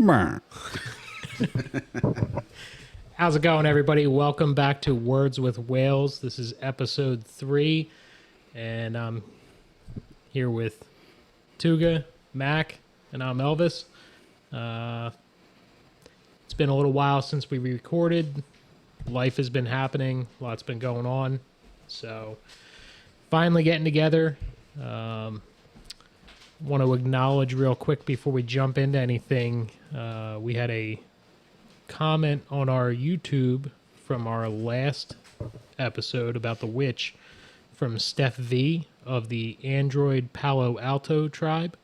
How's it going, everybody? Welcome back to Words with Whales. This is episode 3, and I'm here with Tuga, Mac, and I'm Elvis. It's been a little while since we recorded. Life has been happening. Lots been going on. So, finally getting together. Want to acknowledge real quick before we jump into anything. We had a comment on our YouTube from our last episode about the witch from Steph V of the Android Palo Alto tribe.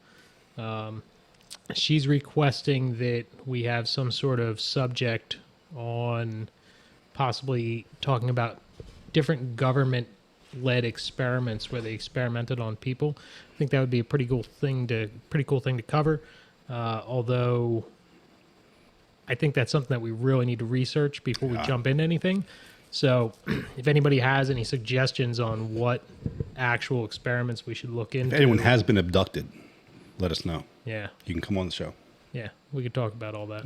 She's requesting that we have some sort of subject on possibly talking about different government-led experiments where they experimented on people. I think that would be a pretty cool thing to cover. Although I think that's something that we really need to research before we jump into anything. So if anybody has any suggestions on what actual experiments we should look into. If anyone has been abducted, let us know. Yeah. You can come on the show. Yeah, we could talk about all that.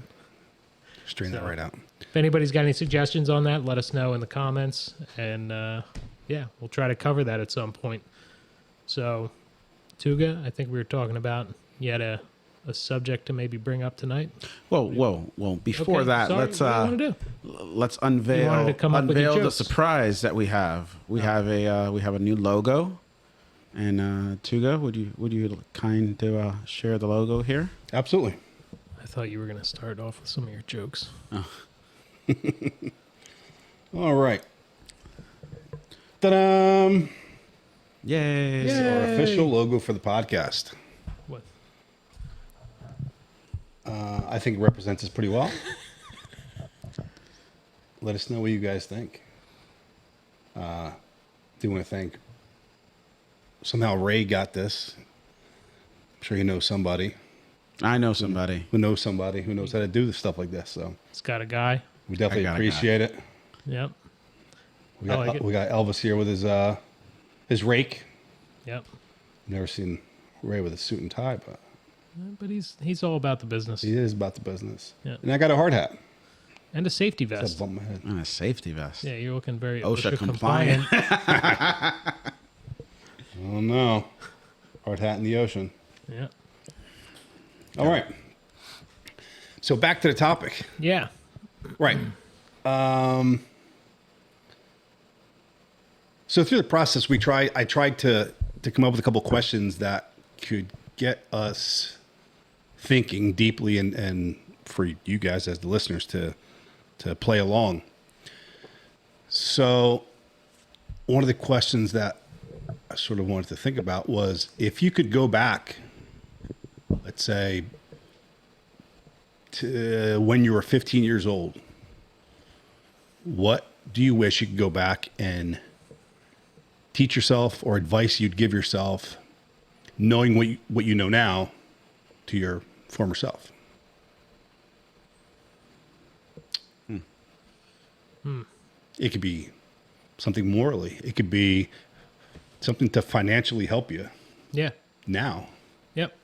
Straighten that right out. If anybody's got any suggestions on that, let us know in the comments. And yeah, we'll try to cover that at some point. So, Tuga, I think we were talking about you had a subject to maybe bring up tonight. Whoa! Before Okay, that, sorry, let's what do you wanna do? let's unveil to come up with your the jokes. surprise that we have. We have a new logo. And Tuga, would you kind to share the logo here? Absolutely. I thought you were going to start off with some of your jokes. All right. Ta-da! Yay! This is our official logo for the podcast. What? I think it represents us pretty well. Let us know what you guys think. Do want to thank. Somehow Ray got this. I'm sure he knows somebody I know somebody. who knows somebody who knows how to do stuff like this. So It's got a guy. we definitely I got a appreciate it. Yep. We I got like it. we got Elvis here with his rake. Yep. Never seen Ray with a suit and tie, but But he's all about the business. he is about the business. Yeah. And I got a hard hat. And a safety Except vest. bump my head. And a safety vest. Yeah, you're looking very OSHA OSHA compliant. Oh no. Hard hat in the ocean. Yeah. All right. So back to the topic. Yeah. Right. So through the process, I tried to come up with a couple questions that could get us thinking deeply and for you guys as the listeners to play along. So one of the questions that I sort of wanted to think about was if you could go back, let's say, to when you were 15 years old, what do you wish you could go back and teach yourself or advice you'd give yourself, knowing what you know now, to your former self? It could be something morally. It could be something to financially help you Yeah. now. Yep.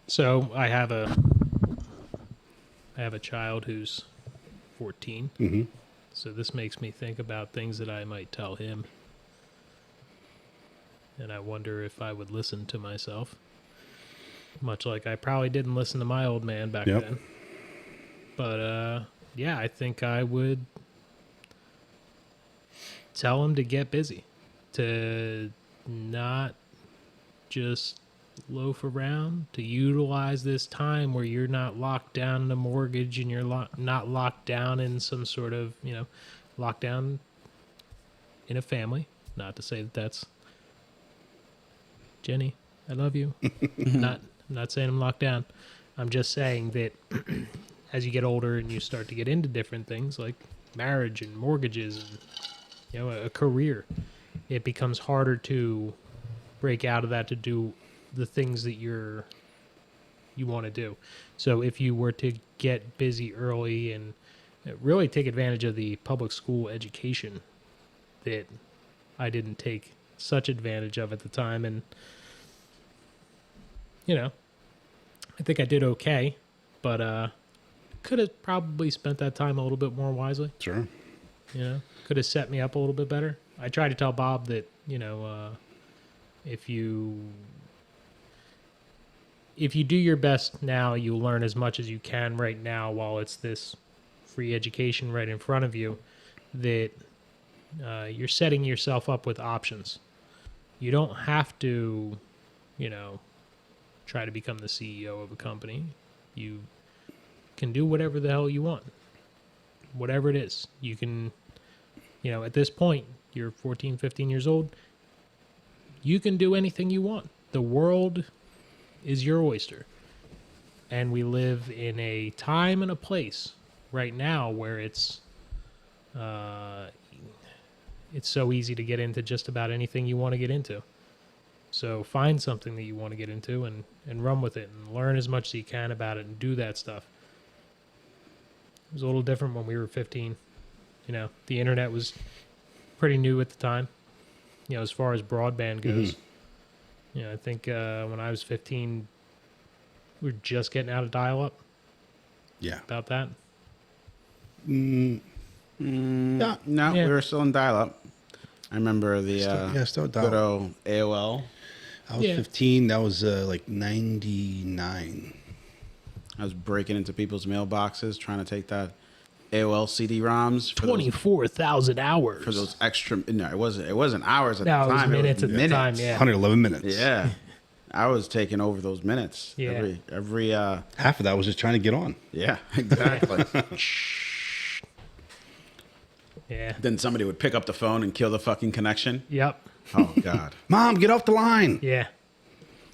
So I have a child who's 14. Mm-hmm. So this makes me think about things that I might tell him. And I wonder if I would listen to myself. Much like I probably didn't listen to my old man back Yep. then. But yeah, I think I would tell him to get busy. To not just loaf around, to utilize this time where you're not locked down in a mortgage and you're not locked down in some sort of, lockdown in a family. Not to say that that's Jenny, I love you. I'm not saying I'm locked down. I'm just saying that as you get older and you start to get into different things like marriage and mortgages and a career, it becomes harder to break out of that to do the things that you want to do. So if you were to get busy early and really take advantage of the public school education that I didn't take such advantage of at the time, and I think I did okay, but could have probably spent that time a little bit more wisely. Sure. You know, could have set me up a little bit better. I tried to tell Bob that, if you do your best now, you'll learn as much as you can right now while it's this free education right in front of you, that you're setting yourself up with options. You don't have to, try to become the CEO of a company. You can do whatever the hell you want. Whatever it is. You can, at this point, you're 14, 15 years old. You can do anything you want. The world is your oyster. And we live in a time and a place right now where it's so easy to get into just about anything you want to get into. So find something that you want to get into and run with it and learn as much as you can about it and do that stuff. It was a little different when we were 15. The internet was pretty new at the time, as far as broadband goes. I think when I was 15, we were just getting out of dial-up. Yeah. About that. Yeah. No, Yeah. we were still in dial-up. I remember the Still good old AOL. I was 15. That was like 99. I was breaking into people's mailboxes trying to take that AOL CD-ROMs for 24,000 hours. for those extra. No, it wasn't hours at No, the it was time. minutes at the time, yeah. 111 minutes. Yeah, I was taking over those minutes. Yeah. Every Half of that was just trying to get on. yeah, exactly. Yeah. Then somebody would pick up the phone and kill the fucking connection. Yep. Oh God. Mom, get off the line. Yeah.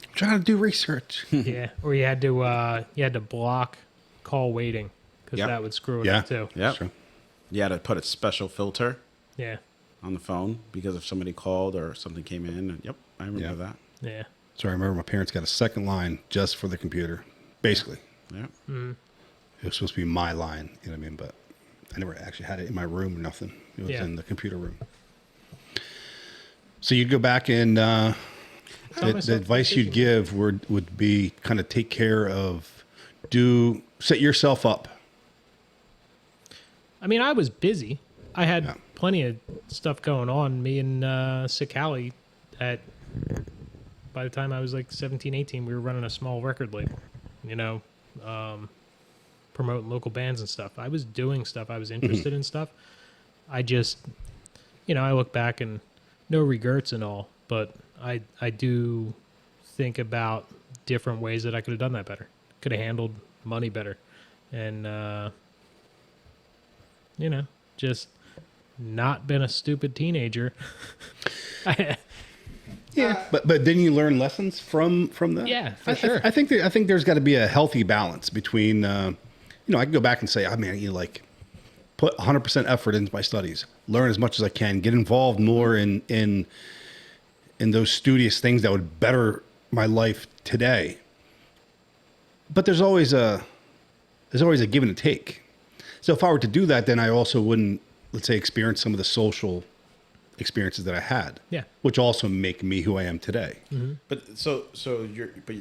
I'm trying to do research. Yeah. Or you had to block call waiting because Yep. that would screw it Yeah. up too. Yep. True. You had to put a special filter Yeah. on the phone because if somebody called or something came in. Yep, I remember Yeah. that. Yeah. So I remember my parents got a second line just for the computer. Basically, Yeah. it was supposed to be my line. You know what I mean? But I never actually had it in my room or nothing. It was Yeah. in the computer room. So you'd go back and the advice you'd give would be kind of take care of, set yourself up. I mean, I was busy. I had Yeah. plenty of stuff going on. Me and Sikali by the time I was like 17, 18, we were running a small record label, promoting local bands and stuff. I was doing stuff. I was interested in stuff. I just, I look back and no regrets and all, but I do think about different ways that I could have done that better. Could have handled money better. And, just not been a stupid teenager. Yeah, but then you learn lessons from that. Yeah, for sure. I think there's got to be a healthy balance between, I can go back and say, put 100% effort into my studies, learn as much as I can, get involved more in those studious things that would better my life today. But there's always a give and a take. So if I were to do that, then I also wouldn't, let's say, experience some of the social experiences that I had. Yeah. Which also make me who I am today. Mm-hmm. But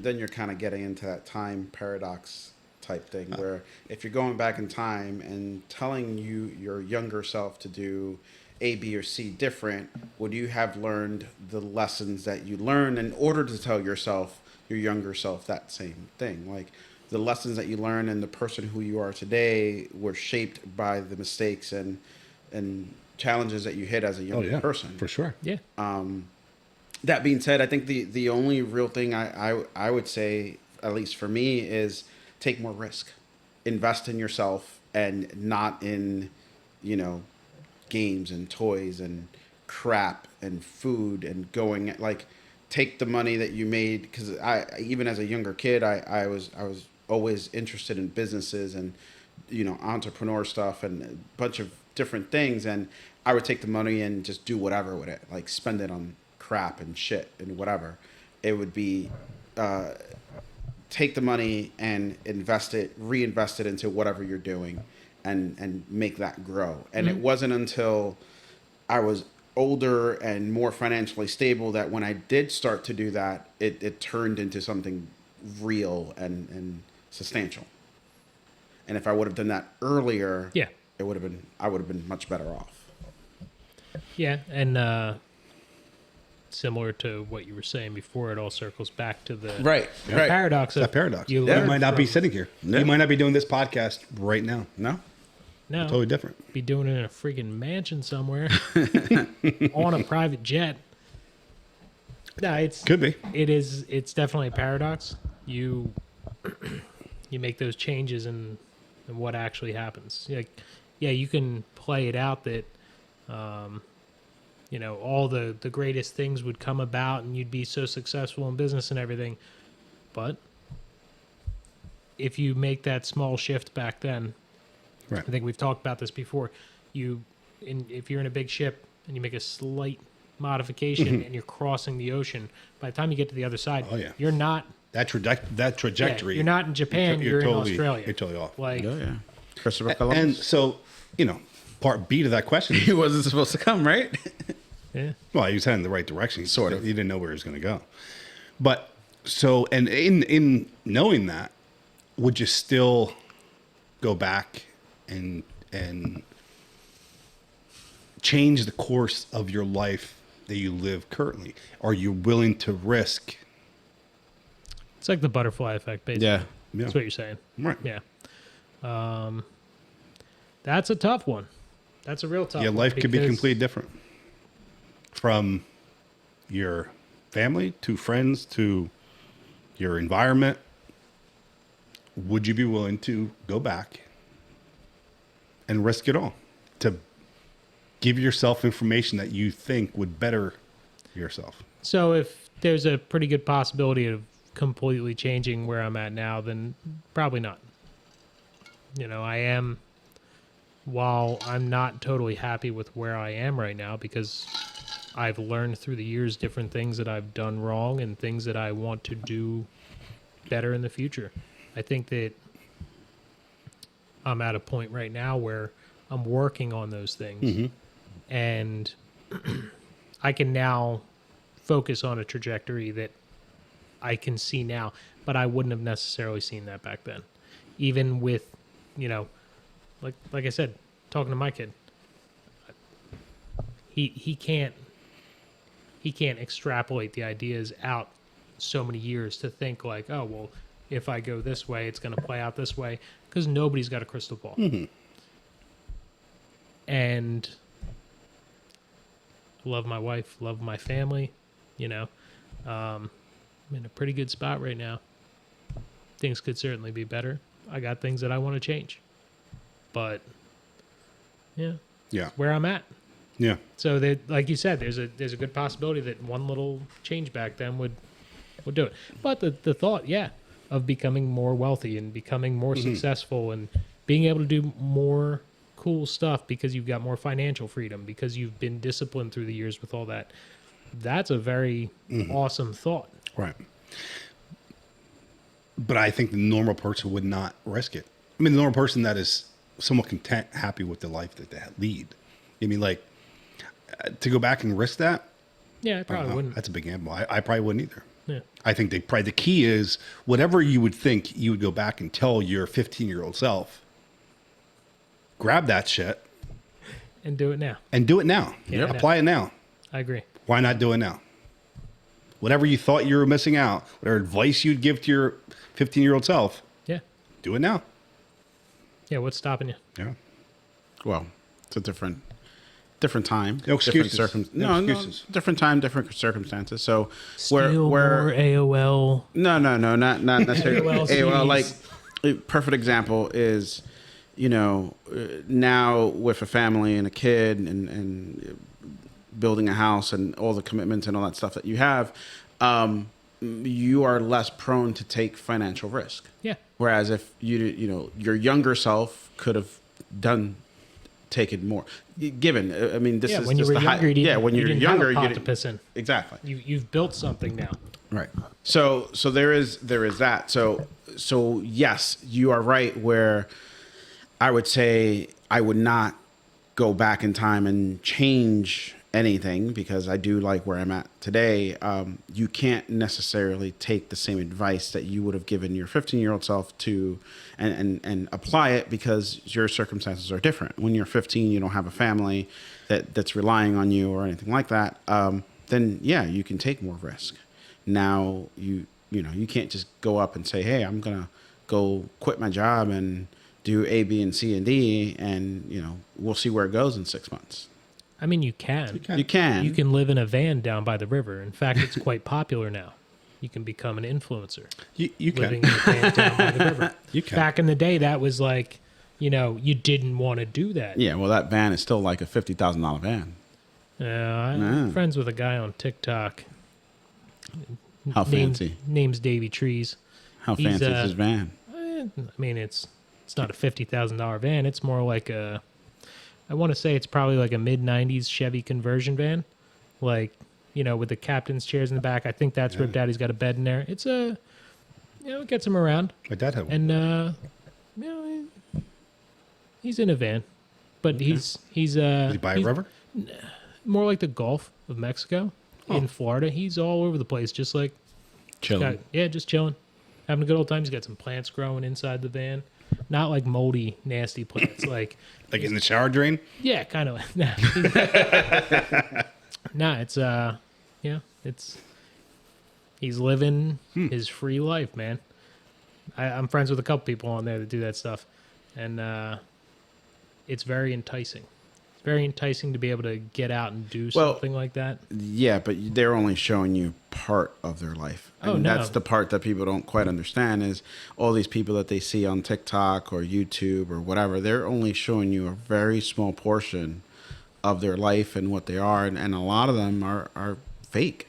then you're kind of getting into that time paradox type thing where if you're going back in time and telling your younger self to do A, B, or C different, would you have learned the lessons that you learned in order to tell your younger self that same thing? Like the lessons that you learned and the person who you are today were shaped by the mistakes and challenges that you hit as a younger person. For sure. Yeah. That being said, I think the only real thing I would say, at least for me, is take more risk, invest in yourself, and not in, games and toys and crap and food and going take the money that you made, because even as a younger kid, I was always interested in businesses and entrepreneur stuff and a bunch of different things, and I would take the money and just do whatever with it, like spend it on crap and shit and whatever. It would be take the money and reinvest it into whatever you're doing and make that grow. And it wasn't until I was older and more financially stable that when I did start to do that, it turned into something real and substantial. And if I would have done that earlier, Yeah. I would have been much better off. Yeah, and similar to what you were saying before, it all circles back to the Right. paradox of That paradox. You You learn might not be from- sitting here. Yeah. You might not be doing this podcast right now. No. No, Totally different. be doing it in a freaking mansion somewhere on a private jet. No, Could be. it's definitely a paradox. You make those changes and what actually happens. Like, yeah, you can play it out that all the greatest things would come about and you'd be so successful in business and everything. But if you make that small shift back then, Right. I think we've talked about this before. If you're in a big ship and you make a slight modification and you're crossing the ocean, by the time you get to the other side, Oh, yeah. you're not. That trajectory. You're not in Japan. You're in totally, Australia. You're totally off. Like, Oh yeah. Christopher Columbus. And so, part B to that question. he wasn't supposed to come, right? yeah, Well, he was heading in the right direction. Sort of. He didn't know where he was going to go. But so, and in knowing that, would you still go back and change the course of your life that you live currently? Are you willing to risk? it's like the butterfly effect, basically. Yeah. Yeah. That's what you're saying. Right. Yeah. That's a tough one. That's a real tough Your one. life could be because- completely different from your family to friends to your environment. Would you be willing to go back and risk it all to give yourself information that you think would better yourself? So if there's a pretty good possibility of completely changing where I'm at now, then probably not. While I'm not totally happy with where I am right now because I've learned through the years different things that I've done wrong and things that I want to do better in the future. I think that I'm at a point right now where I'm working on those things and I can now focus on a trajectory that I can see now, but I wouldn't have necessarily seen that back then. Even with, like I said, talking to my kid, he can't extrapolate the ideas out so many years to think like, oh, well, if I go this way, it's going to play out this way, because nobody's got a crystal ball. And love my wife, love my family, I'm in a pretty good spot right now. Things could certainly be better. I got things that I want to change, but yeah, Yeah. where I'm at. Yeah. So that, like you said, there's a good possibility that one little change back then would do it. But the thought, of becoming more wealthy and becoming more successful and being able to do more cool stuff because you've got more financial freedom, because you've been disciplined through the years with all that. That's a very awesome thought. Right. But I think the normal person would not risk it. I mean, the normal person that is somewhat content, happy with the life that they lead. I mean, like, to go back and risk that, Yeah, I I don't probably know. wouldn't. That's a big gamble. I probably wouldn't either. Yeah. I think the key is whatever you would think you would go back and tell your 15-year-old self, grab that shit And do it now. and do it now. Yeah. Apply it now. I agree. Why not do it now? Whatever you thought you were missing out, whatever advice you'd give to your 15-year-old self, Yeah. do it now. Yeah, what's stopping you? Yeah. Well, it's a different time. No excuses. Different No excuses. different time, different circumstances. So Still where more AOL. no, not necessarily AOL AOL. Like CDs. a perfect example is, now with a family and a kid and building a house and all the commitments and all that stuff that you have, you are less prone to take financial risk. Yeah. Whereas if your younger self could have taken more, given, I mean, this Yeah, is when you just were the younger, you didn't, when you you're didn't younger, have a pot you to didn't, piss in. exactly. You've built something now. Right. So there is that. So yes, you are right. Where I would say I would not go back in time and change anything, because I do like where I'm at today, you can't necessarily take the same advice that you would have given your 15-year-old self to and apply it, because your circumstances are different. When you're 15, you don't have a family that's relying on you or anything like that. Then yeah, you can take more risk. Now you can't just go up and say, hey, I'm gonna go quit my job and do A, B, and C and D, and we'll see where it goes in 6 months. I mean, you can. You can. You can live in a van down by the river. In fact, it's quite popular now. You can become an influencer. You Living can. in a van down by the river. You can. Back in the day, that was like, you didn't want to do that. Yeah, well, that van is still like a $50,000 van. I'm friends with a guy on TikTok. How fancy? Name's Davey Trees. How He's, fancy is his van? I mean, it's not a $50,000 van. It's more like I want to say it's probably like a mid-90s Chevy conversion van. Like, with the captain's chairs in the back. I think that's ripped out. He's got a bed in there. It's it gets him around. My dad had one. And, he's in a van. But he's Did he buy a rubber? more like the Gulf of Mexico in Florida. He's all over the place, just like Chilling. just chilling, having a good old time. He's got some plants growing inside the van, not like moldy, nasty plants, like Like in the shower drain? yeah, kind of. Nah, it's he's living his free life, man. I'm friends with a couple people on there that do that stuff, and it's very enticing. It's very enticing to be able to get out and do something like that. Yeah, but they're only showing you part of their life. Oh, And no. that's the part that people don't quite understand, is all these people that they see on TikTok or YouTube or whatever, they're only showing you a very small portion of their life and what they are. And a lot of them are fake.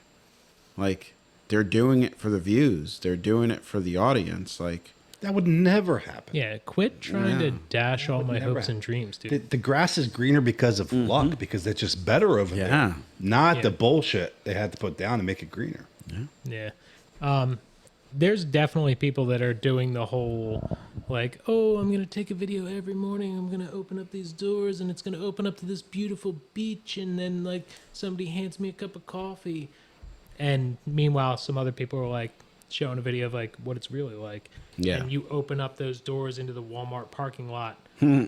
Like, they're doing it for the views. They're doing it for the audience. Like, That would never happen. Yeah, quit trying to Yeah. dash all my never hopes and dreams, dude. The grass is greener because of luck, because it's just better over Yeah. there. Not Yeah. the bullshit they had to put down to make it greener. Yeah. There's definitely people that are doing the whole, like, oh, I'm going to take a video every morning. I'm going to open up these doors and it's going to open up to this beautiful beach. And then, like, somebody hands me a cup of coffee. And meanwhile, some other people are, like, showing a video of, like, what it's really like. Yeah. And you open up those doors into the Walmart parking lot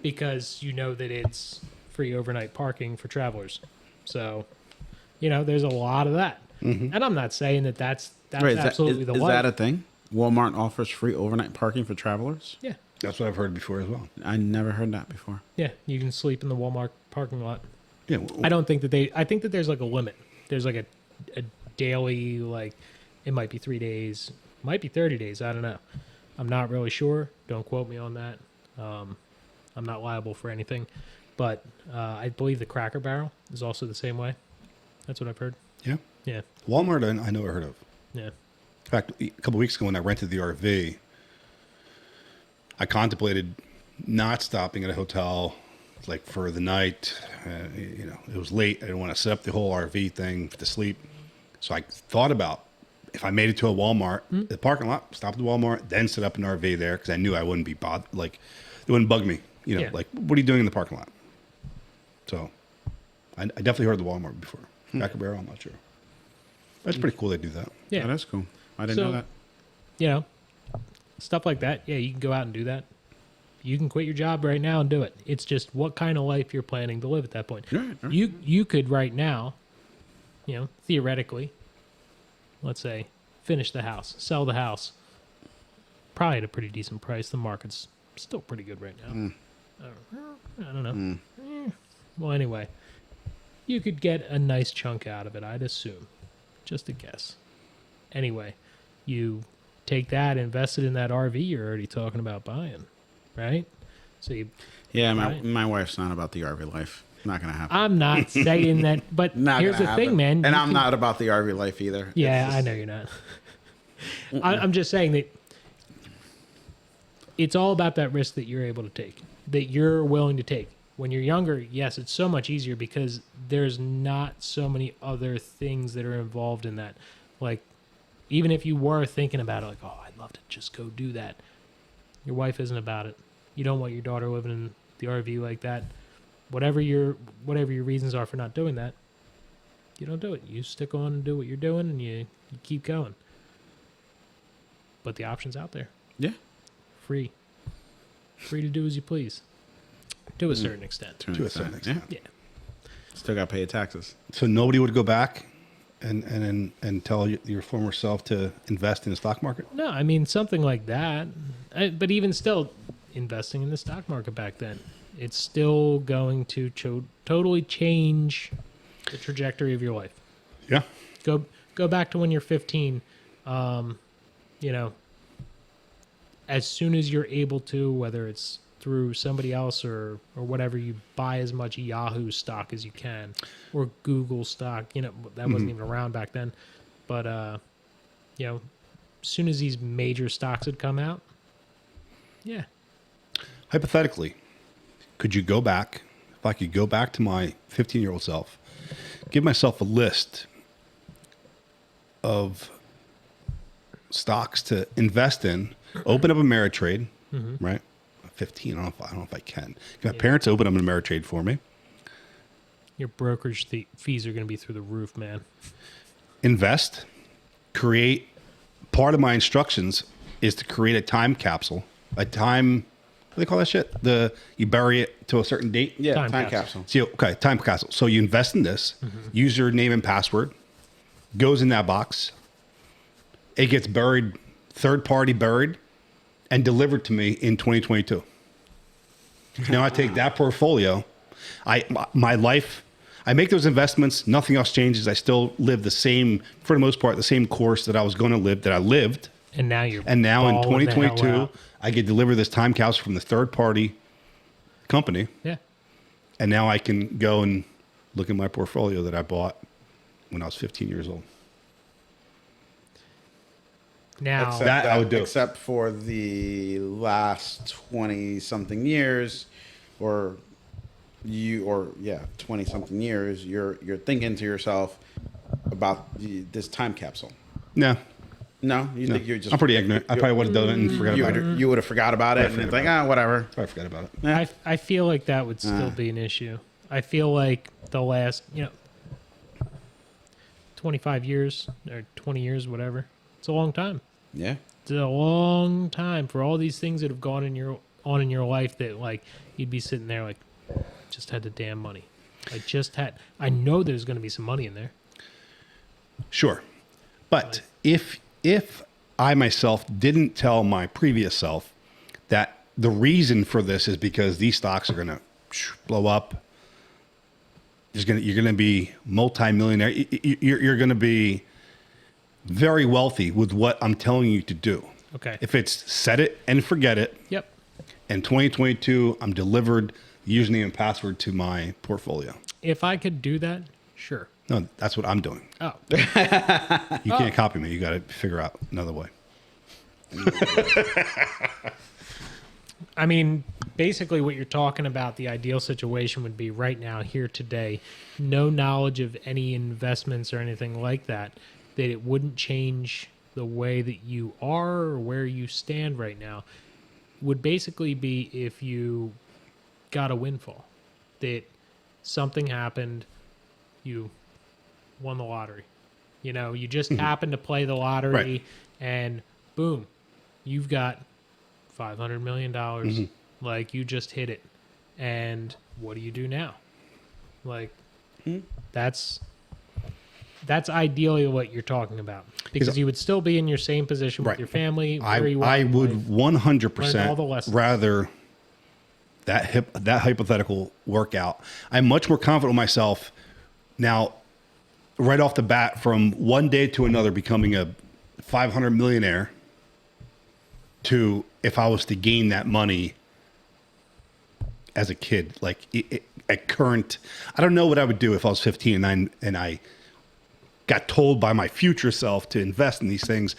because you know that it's free overnight parking for travelers. So, there's a lot of that. And I'm not saying that that's Wait, absolutely the is life. that a thing? Walmart offers free overnight parking for travelers? Yeah. That's what I've heard before as well. I never heard that before. Yeah. You can sleep in the Walmart parking lot. Yeah. I don't think that I think that there's like a limit. There's like a daily, like, it might be 3 days, might be 30 days. I don't know. I'm not really sure. Don't quote me on that. I'm not liable for anything. But I believe the Cracker Barrel is also the same way. That's what I've heard. Yeah. Yeah. Walmart, I never heard of. Yeah. In fact, a couple weeks ago when I rented the RV, I contemplated not stopping at a hotel like for the night. It was late. I didn't want to set up the whole RV thing to sleep. So I thought about if I made it to a Walmart, the parking lot, stop at the Walmart, then set up an RV there because I knew I wouldn't be bothered. Like, it wouldn't bug me. Yeah. Like, what are you doing in the parking lot? So I definitely heard the Walmart before. Cracker Barrel, I'm not sure. That's pretty cool they do that. Yeah. Oh, that's cool. I didn't know that. Stuff like that. Yeah, you can go out and do that. You can quit your job right now and do it. It's just what kind of life you're planning to live at that point. Right, right. You could right now, theoretically, let's say, finish the house, sell the house, probably at a pretty decent price. The market's still pretty good right now. I don't know. Well, anyway, you could get a nice chunk out of it, I'd assume. Just a guess. Anyway, you take that, invest it in that RV you're already talking about buying, right? So you. Yeah, Right. my wife's not about the RV life. Not going to happen. I'm not saying that, but Not here's gonna the happen. thing, man. And You I'm can- not about the RV life either. Yeah, It's I just- know you're not. I'm just saying that it's all about that risk that you're able to take, that you're willing to take. When you're younger, yes, it's so much easier because there's not so many other things that are involved in that. Like, even if you were thinking about it, like, oh, I'd love to just go do that. Your wife isn't about it. You don't want your daughter living in the RV like that. Whatever your reasons are for not doing that, you don't do it. You stick on and do what you're doing, and you keep going. But the option's out there. Yeah. Free to do as you please, to a certain extent. To a certain extent. Yeah. Still got to pay your taxes. So nobody would go back and tell your former self to invest in the stock market? No, I mean something like that. But even still, investing in the stock market back then, it's still going to totally change the trajectory of your life. Yeah. Go back to when you're 15. You know, as soon as you're able to, whether it's through somebody else or whatever, you buy as much Yahoo stock as you can, or Google stock. You know, that wasn't even around back then. But you know, as soon as these major stocks had come out, yeah. Hypothetically, could you go back, if I could go back to my 15-year-old self, give myself a list of stocks to invest in, open up a Ameritrade, right? 15, I don't know if I can. Get my parents open up an Ameritrade for me. Your brokerage fees are going to be through the roof, man. Invest, create. Part of my instructions is to create a time capsule, what do they call that shit? You bury it to a certain date. Yeah, Time time capsule. capsule. So, okay, time capsule. So you invest in this, username and password, goes in that box. It gets buried, third party buried, and delivered to me in 2022. Now I take that portfolio, my life, I make those investments, nothing else changes. I still live the same, for the most part, the same course that I was going to live, that I lived. And now you're And now in balling the hell 2022, out. I get delivered this time capsule from the third party company. Yeah. And now I can go and look at my portfolio that I bought when I was 15 years old. Now That I would do. Except for the last 20 something years, or 20 something years, you're thinking to yourself about this time capsule. No, No, you think you're just. I'm pretty ignorant. I probably would have done it and forgot about it. You would have forgot about it, and it's like, whatever. I forgot about it. I feel like that would still be an issue. I feel like the last 25 years or 20 years, whatever. It's a long time. Yeah. It's a long time for all these things that have gone in your life that like you'd be sitting there like, just had the damn money. I know there's going to be some money in there. Sure. But if I myself didn't tell my previous self that the reason for this is because these stocks are going to blow up, you're going to be multimillionaire. You're going to be very wealthy with what I'm telling you to do. Okay. If it's set it and forget it, Yep. in 2022, I'm delivered the username and password to my portfolio. If I could do that, sure. No, that's what I'm doing. Oh, You can't copy me. You got to figure out another way. I mean, basically what you're talking about, the ideal situation would be right now, here today, no knowledge of any investments or anything like that, that it wouldn't change the way that you are or where you stand right now, would basically be if you got a windfall, that something happened, you won the lottery. You just happened to play the lottery, Right. and boom, you've got $500 million. Like, you just hit it. And what do you do now? Like, that's ideally what you're talking about, because you would still be in your same position with Right. your family. Where you I are in would life. 100% Learn all the lessons. rather that hypothetical workout. I'm much more confident with myself now, right off the bat, from one day to another becoming a 500 millionaire, to if I was to gain that money as a kid, like at current, I don't know what I would do if I was 15 and I got told by my future self to invest in these things.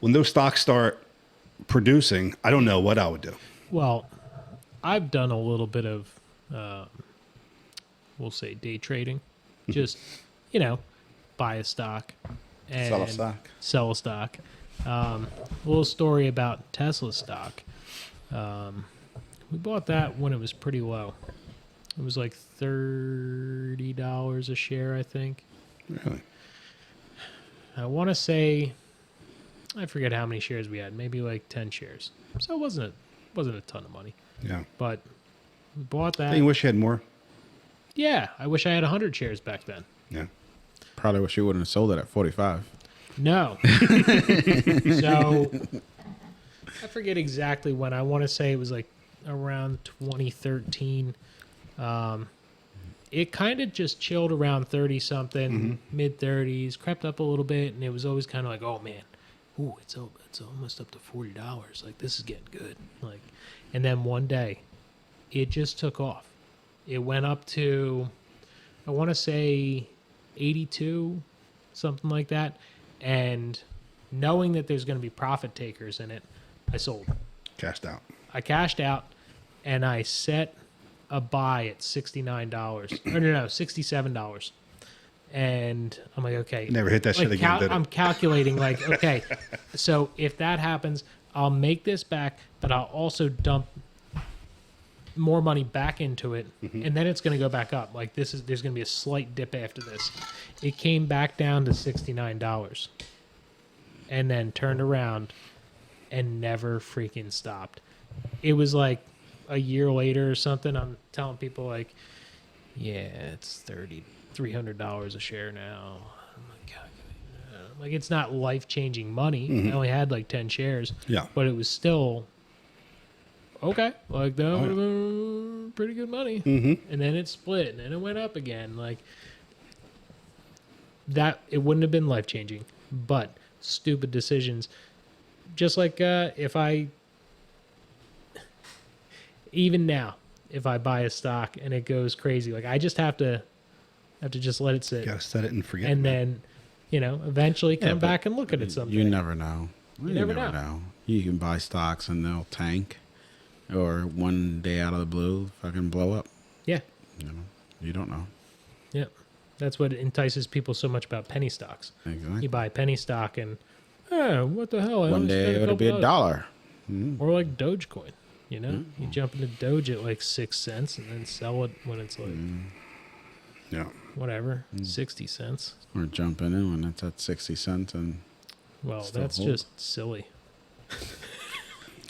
When those stocks start producing, I don't know what I would do. Well, I've done a little bit of, we'll say, day trading. Just, buy a stock and Sell a stock. Sell a stock. A little story about Tesla stock. We bought that when it was pretty low. It was like $30 a share, I think. Really? I want to say, I forget how many shares we had. Maybe like 10 shares. So it wasn't a ton of money. Yeah. But we bought that. You wish you had more. Yeah, I wish I had 100 shares back then. Yeah. Probably wish you wouldn't have sold it at 45. No. So I forget exactly when. I want to say it was like around 2013. It kind of just chilled around 30 something, mid 30s, crept up a little bit, and it was always kind of like, oh man, ooh, it's almost up to $40. Like this is getting good. Like, and then one day, it just took off. It went up to, I want to say, 82, something like that. And knowing that there's going to be profit takers in it, I sold. Cashed out. I cashed out, and I set a buy at $69. No, $67. And I'm like, okay. Never hit that shit again, did it? I'm calculating, like, okay, so if that happens, I'll make this back, but I'll also dump more money back into it, and then it's going to go back up. Like, there's going to be a slight dip after this. It came back down to $69 and then turned around and never freaking stopped. It was like a year later or something. I'm telling people, like, yeah, it's $300 a share now. I'm like, it's not life-changing money. I only had like 10 shares. Yeah. But it was still okay. Like, that would have been pretty good money. And then it split, and then it went up again. Like, that, it wouldn't have been life-changing, but stupid decisions. Just like if I, even now, if I buy a stock and it goes crazy, like, I just have to just let it sit. Gotta set it and forget. And man. then, eventually come but back and look at it someday. You never know. You never know. You can buy stocks and they'll tank, or one day out of the blue, fucking blow up. Yeah. You don't know. Yep. That's what entices people so much about penny stocks. Exactly. You buy a penny stock and, oh, what the hell? I One only day spent it'll be couple a dollars. dollar. Or like Dogecoin, You jump into Doge at like 6 cents and then sell it when it's like, Yeah. whatever, 60 cents. Or jumping in when it's at 60 cents and Well, Still that's hold. just silly.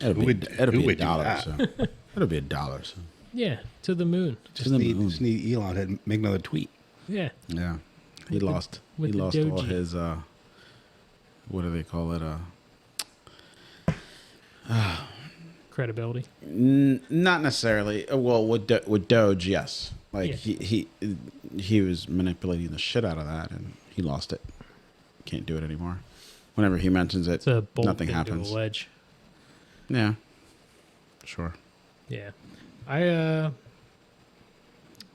it'll Who be, would- it'll who be a would do dollar. that? So. It'll be a dollar. So. Yeah, to the moon. Just the need, moon. just need Elon to make another tweet. Yeah. Yeah. He With the- lost. with He the lost all doji. his. What do they call it? Credibility. Not necessarily. Well, with Doge, yes. Like Yeah. he was manipulating the shit out of that, and he lost it. Can't do it anymore. Whenever he mentions it, It's a bold nothing thing happens. to allege. Yeah. Sure. Yeah. I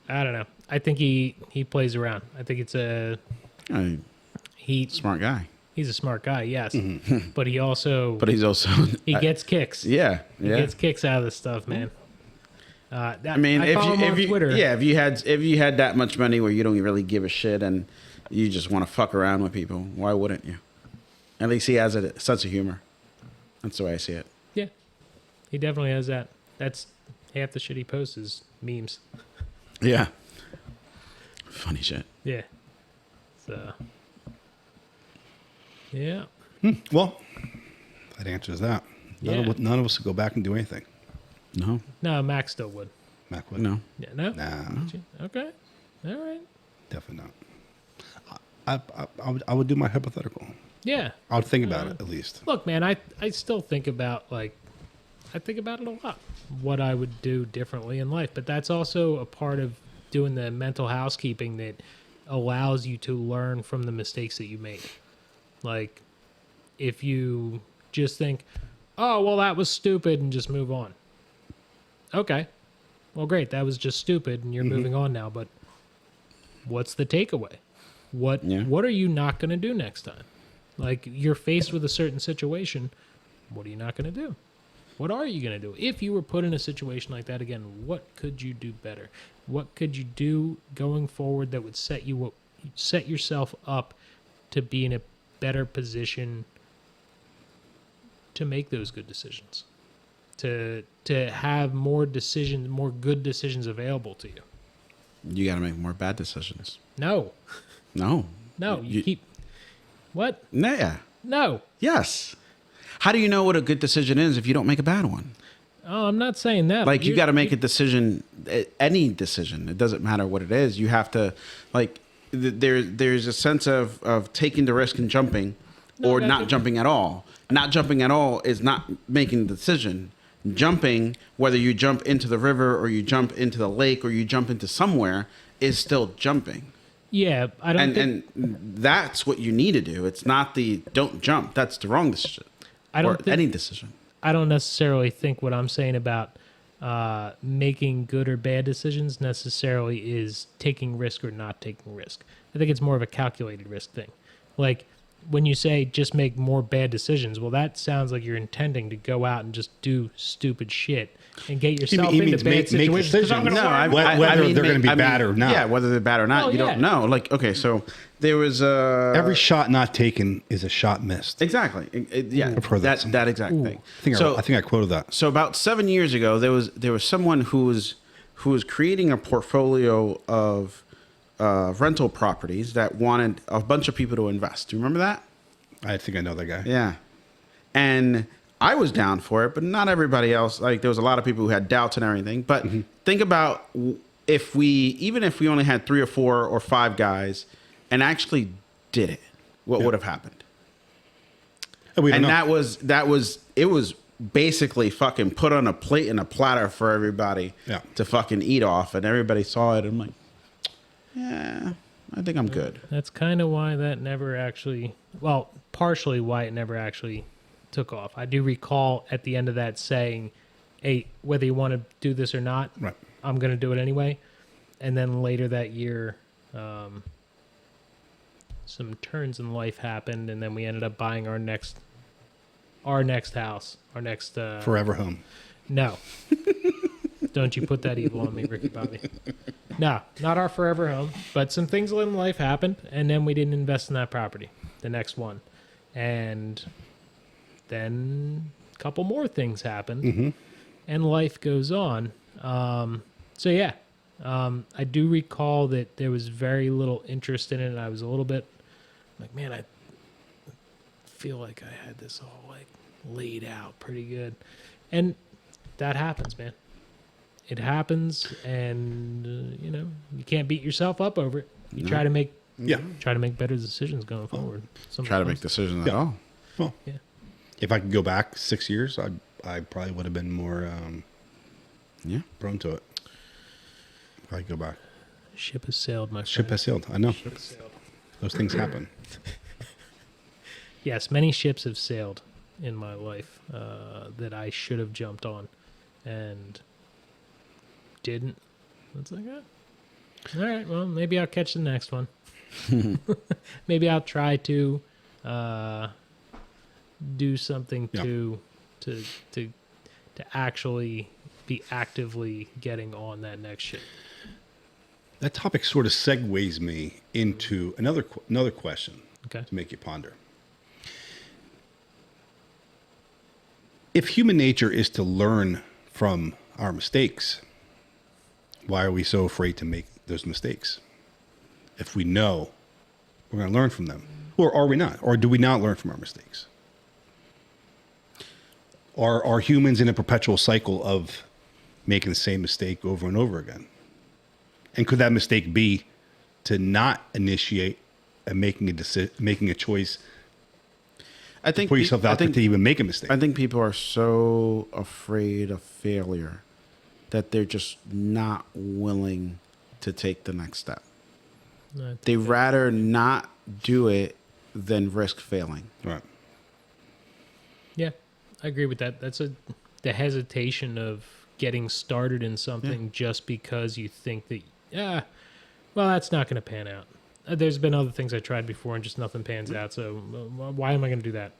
don't know. I think he plays around. I think it's Yeah, he smart guy. he's a smart guy, yes. But he also But he's also. he gets kicks. Yeah. He Yeah. gets kicks out of this stuff, man. I mean, if follow you, him if on you, Twitter. yeah, if you had that much money where you don't really give a shit and you just want to fuck around with people, why wouldn't you? At least he has a sense of humor. That's the way I see it. Yeah. He definitely has that. That's half the shit he posts is memes. Yeah. Funny shit. Yeah. So yeah. Well, that answers that. Yeah. None of us would go back and do anything. No. No, Max still would. Mac would. No. Yeah, no? Nah, Okay. All right. definitely not. I would do my hypothetical. Yeah. I would think about it at least. Look, man, I still think about I think about it a lot, what I would do differently in life. But that's also a part of doing the mental housekeeping that allows you to learn from the mistakes that you made. Like, if you just think, oh, well, that was stupid, and just move on. Okay. Well, great. That was just stupid, and you're moving on now. But what's the takeaway? What are you not going to do next time? Like, you're faced with a certain situation. What are you not going to do? What are you going to do? If you were put in a situation like that again, what could you do better? What could you do going forward that would set yourself up to be in a better position to make those good decisions? To have more good decisions available to you. You got to make more bad decisions. No. No. No, you keep. What? Yeah. No. Yes. How do you know what a good decision is if you don't make a bad one? Oh, I'm not saying that. Like, you got to make a decision, any decision. It doesn't matter what it is. You have to, like, there's a sense of taking the risk and jumping, or not jumping at all. Not jumping at all is not making the decision. Jumping, whether you jump into the river or you jump into the lake or you jump into somewhere, is still jumping. Yeah, I don't. And that's what you need to do. It's not the don't jump. That's the wrong decision. I don't or think- any decision. I don't necessarily think what I'm saying about making good or bad decisions necessarily is taking risk or not taking risk. I think it's more of a calculated risk thing. Like when you say just make more bad decisions, well, that sounds like you're intending to go out and just do stupid shit and get yourself he into means bad make situations. 'Cause I'm decisions. gonna No, learn- whether they're gonna be bad or not. Yeah, whether they're bad or not, Oh, you yeah. don't know. Like, okay, so there was Every shot not taken is a shot missed. exactly, yeah, I've heard that that exact thing. I think I quoted that. So about 7 years ago, there was someone who was creating a portfolio of rental properties that wanted a bunch of people to invest. Do you remember that? I think I know that guy. Yeah. And I was down for it, but not everybody else. Like, there was a lot of people who had doubts and everything. But think about if we only had 3 or 4 or 5 guys and actually did it, what would have happened? We don't And know. that was it was basically fucking put on a plate and a platter for everybody Yeah. to fucking eat off, and everybody saw it. And I'm like, yeah, I think I'm good. That's kind of why that never actually, well, partially why it never actually took off. I do recall at the end of that saying, hey, whether you want to do this or not, Right. I'm going to do it anyway. And then later that year, some turns in life happened, and then we ended up buying our next house, our next Forever home. no. Don't you put that evil on me, Ricky Bobby. No, not our forever home, but some things in life happened, and then we didn't invest in that property, the next one. And then a couple more things happened, and life goes on. So, yeah, I do recall that there was very little interest in it, and I was a little bit like, man, I feel like I had this all, like, laid out pretty good. And that happens, man. It happens, and you can't beat yourself up over it. You try to make better decisions going forward. Try to make decisions at all. Well, Yeah. if I could go back 6 years, I probably would have been more Yeah. prone to it. If I could go back. Ship has sailed, my Ship friend. has sailed. I know. Ship has sailed. Those things happen. Yes, many ships have sailed in my life that I should have jumped on and didn't. That's like, all right, well, maybe I'll catch the next one. Maybe I'll try to do something Yeah. to actually be actively getting on that next ship. That topic sort of segues me into another question Okay. to make you ponder. If human nature is to learn from our mistakes, why are we so afraid to make those mistakes? If we know we're going to learn from them, or are we not? Or do we not learn from our mistakes? Are humans in a perpetual cycle of making the same mistake over and over again? And could that mistake be to not initiate and making a choice, I think put yourself out there to even make a mistake? I think people are so afraid of failure that they're just not willing to take the next step. They rather not do it than risk failing. Right. Yeah, I agree with that. That's the hesitation of getting started in something just because you think that, well, that's not going to pan out. There's been other things I tried before and just nothing pans out. So why am I going to do that?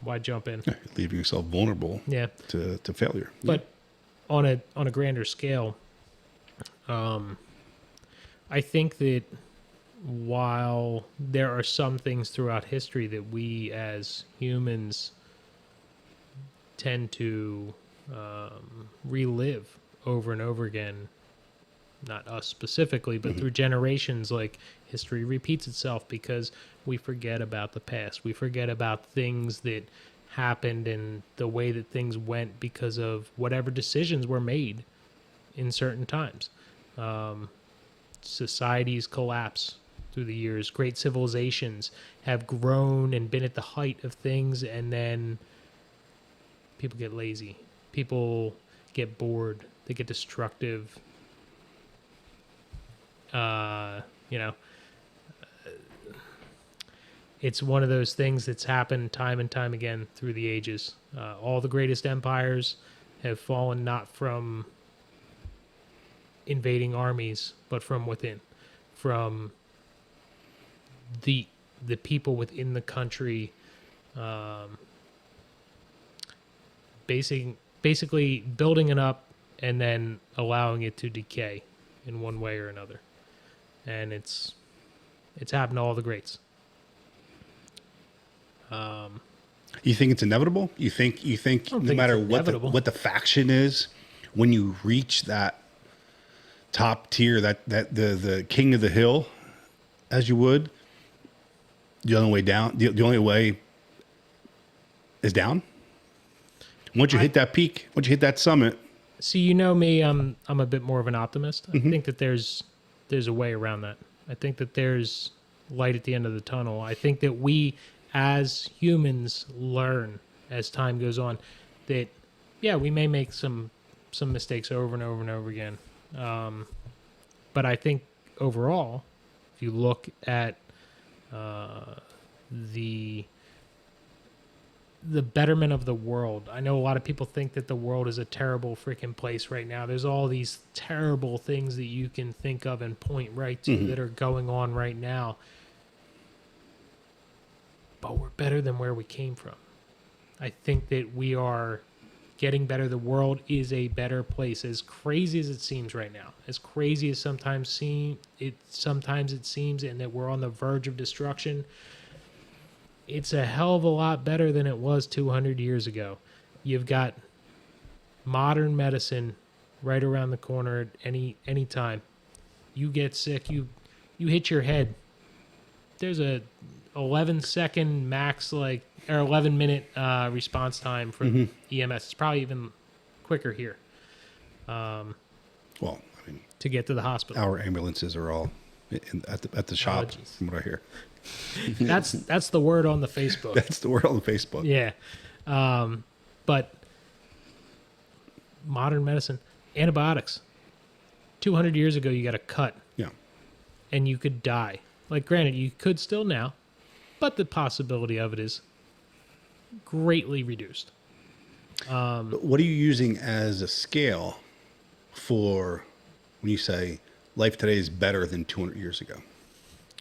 Why jump in? Leaving yourself vulnerable Yeah. to failure. But on a grander scale, I think that while there are some things throughout history that we as humans tend to relive over and over again not us specifically, but through generations, like history repeats itself because we forget about the past. We forget about things that happened and the way that things went because of whatever decisions were made in certain times. Societies collapse through the years. Great civilizations have grown and been at the height of things, and then people get lazy. People get bored. They get destructive. It's one of those things that's happened time and time again through the ages. All the greatest empires have fallen not from invading armies, but from within, from the people within the country, basically building it up and then allowing it to decay in one way or another. And it's happened to all the greats. You think it's inevitable? You think no think matter it's what inevitable. what the faction is, when you reach that top tier, that the king of the hill, as you would, the only way down, the only way is down. Once you hit that peak, once you hit that summit, See, you know me, I'm a bit more of an optimist. I think that there's a way around that. I think that there's light at the end of the tunnel. I think that we as humans learn as time goes on that we may make some mistakes over and over and over again. But I think overall, if you look at the betterment of the world. I know a lot of people think that the world is a terrible freaking place right now. There's all these terrible things that you can think of and point right to that are going on right now. But we're better than where we came from. I think that we are getting better. The world is a better place, as crazy as it seems right now. As crazy as sometimes it seems, and that we're on the verge of destruction. It's a hell of a lot better than it was 200 years ago. You've got modern medicine right around the corner at any time. You get sick, you hit your head. There's a 11-second max, or 11-minute response time from EMS. It's probably even quicker here. well, I mean, To get to the hospital. our ambulances are all at the shop, jeez. from what I hear. That's the word on the Facebook. That's the word on Facebook. Yeah. But modern medicine, antibiotics. 200 years ago, you got a cut Yeah. and you could die. Like, granted, you could still now, but the possibility of it is greatly reduced. But what are you using as a scale for when you say life today is better than 200 years ago?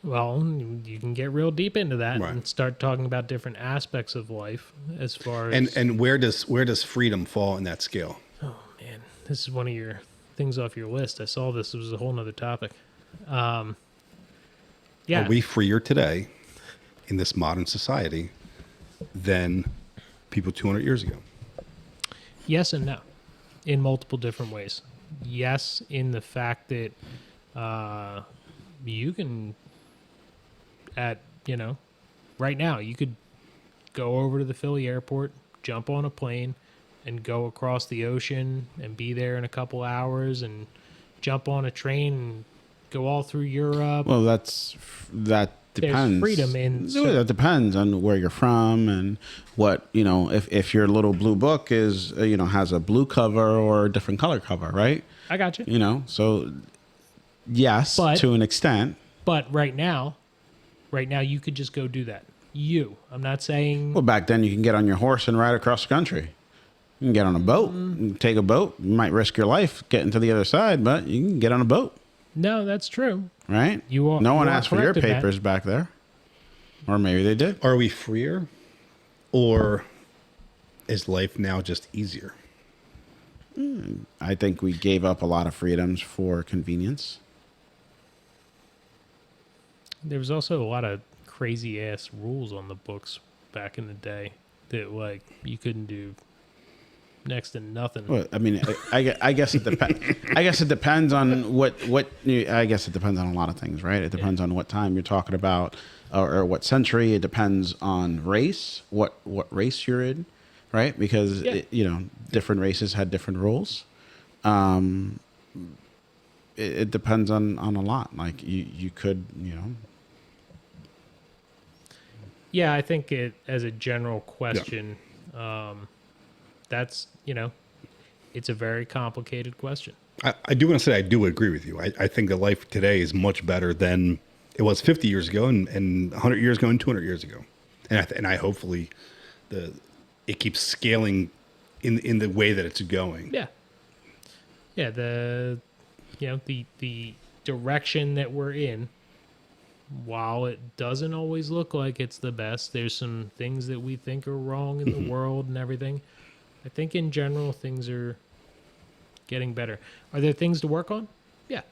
Well, you can get real deep into that Right. and start talking about different aspects of life as far as... And where does freedom fall in that scale? Oh, man. This is one of your things off your list. I saw this. It was a whole nother topic. Yeah. Are we freer today in this modern society than people 200 years ago? Yes and no, in multiple different ways. Yes, in the fact that you can, right now, you could go over to the Philly airport, jump on a plane, and go across the ocean and be there in a couple hours, and jump on a train and go all through Europe. Well, that depends. freedom in No, that depends on where you're from and what, if your little blue book is, has a blue cover or a different color cover, right? I got you. So yes, But- to an extent. But right now, you could just go do that. I'm not saying... Well, back then you can get on your horse and ride across the country. You can get on a boat, you can take a boat. You might risk your life getting to the other side, but you can get on a boat, No, that's true. right? You are- No one you are asked for your correct in that. papers back there. Or maybe they did. Are we freer, or is life now just easier? I think we gave up a lot of freedoms for convenience. There was also a lot of crazy ass rules on the books back in the day that, like, you couldn't do next to nothing. Well, I mean, I guess it depends. I guess it depends on what. I guess it depends on a lot of things, right? It depends on what time you're talking about, or what century. It depends on race, what race you're in, right? Because different races had different rules. It depends on a lot. Like you could. Yeah, I think it as a general question, that's it's a very complicated question. I do want to say I do agree with you. I think that life today is much better than it was 50 years ago and 100 years ago and 200 years ago. And I hopefully it keeps scaling in the way that it's going. Yeah. Yeah, the direction that we're in, while it doesn't always look like it's the best, there's some things that we think are wrong in the world and everything. I think in general things are getting better. Are there things to work on? Yeah.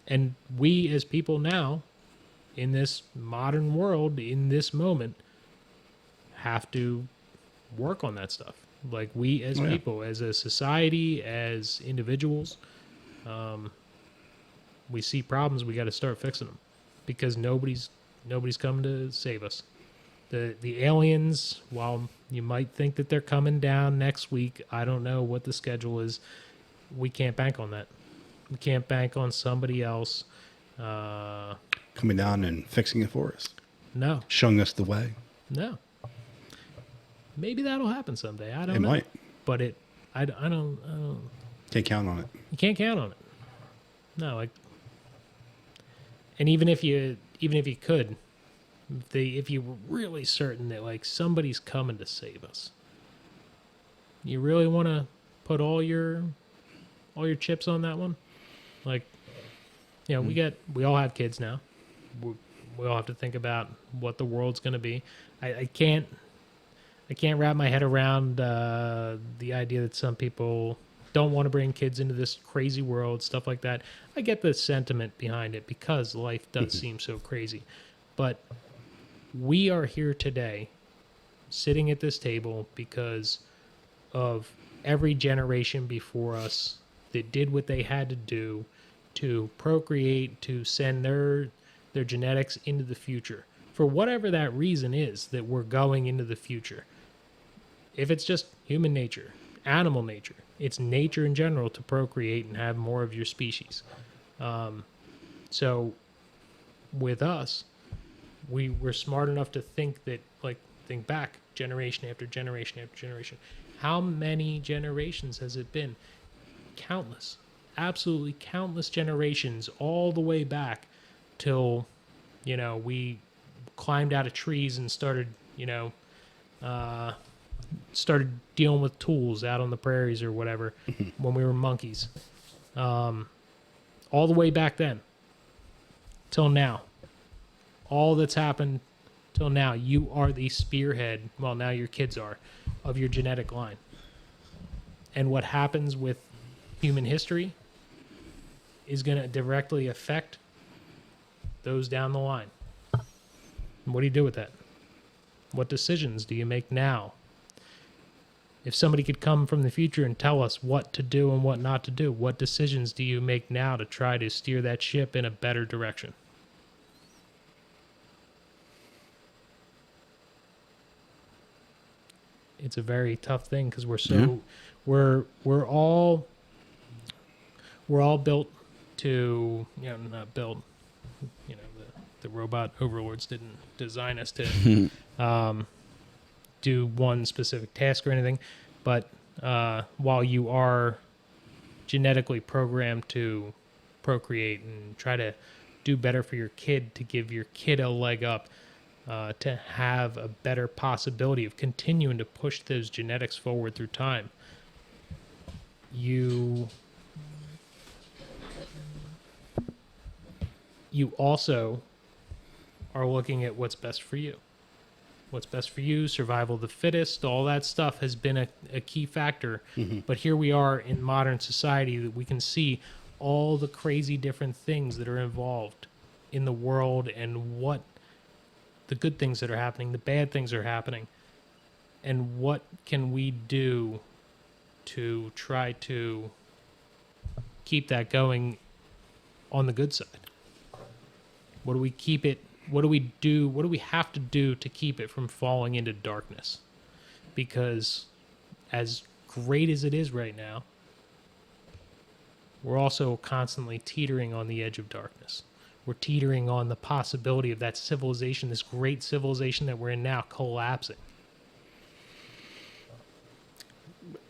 And we as people now, in this modern world, in this moment, have to work on that stuff. Like we as people, as a society, as individuals, we see problems, we got to start fixing them, because nobody's coming to save us. The aliens, while you might think that they're coming down next week, I don't know what the schedule is. We can't bank on that. We can't bank on somebody else. Coming down and fixing it for us, No, showing us the way. no. Maybe that'll happen someday. I don't It know. might. But I don't. Can't count on it. You can't count on it. No, like, and even if you could, if you were really certain that like somebody's coming to save us, you really want to put all your chips on that one? Like, we all have kids now. We all have to think about what the world's going to be. I can't wrap my head around the idea that some people don't want to bring kids into this crazy world, stuff like that. I get the sentiment behind it because life does seem so crazy. But we are here today sitting at this table because of every generation before us that did what they had to do to procreate, to send their genetics into the future. For whatever that reason is that we're going into the future. If it's just human nature, animal nature, it's nature in general to procreate and have more of your species. So with us, we were smart enough to think back generation after generation after generation. How many generations has it been? Countless, absolutely countless generations, all the way back till, we climbed out of trees and started dealing with tools out on the prairies or whatever when we were monkeys. All the way back then till now. All that's happened till now, you are the spearhead, well, now your kids are, of your genetic line. And what happens with human history is going to directly affect those down the line. And what do you do with that? What decisions do you make now? If somebody could come from the future and tell us what to do and what not to do, what decisions do you make now to try to steer that ship in a better direction? It's a very tough thing because we're all built to, not built, the robot overlords didn't design us to do one specific task or anything, but while you are genetically programmed to procreate and try to do better for your kid, to give your kid a leg up, to have a better possibility of continuing to push those genetics forward through time, you also are looking at what's best for you. What's best for you, survival of the fittest, all that stuff has been a key factor. But here we are in modern society that we can see all the crazy different things that are involved in the world and what the good things that are happening, the bad things are happening. And what can we do to try to keep that going on the good side? What do we keep it? What do we do? What do we have to do to keep it from falling into darkness? Because as great as it is right now, we're also constantly teetering on the edge of darkness. We're teetering on the possibility of that civilization, this great civilization that we're in now, collapsing.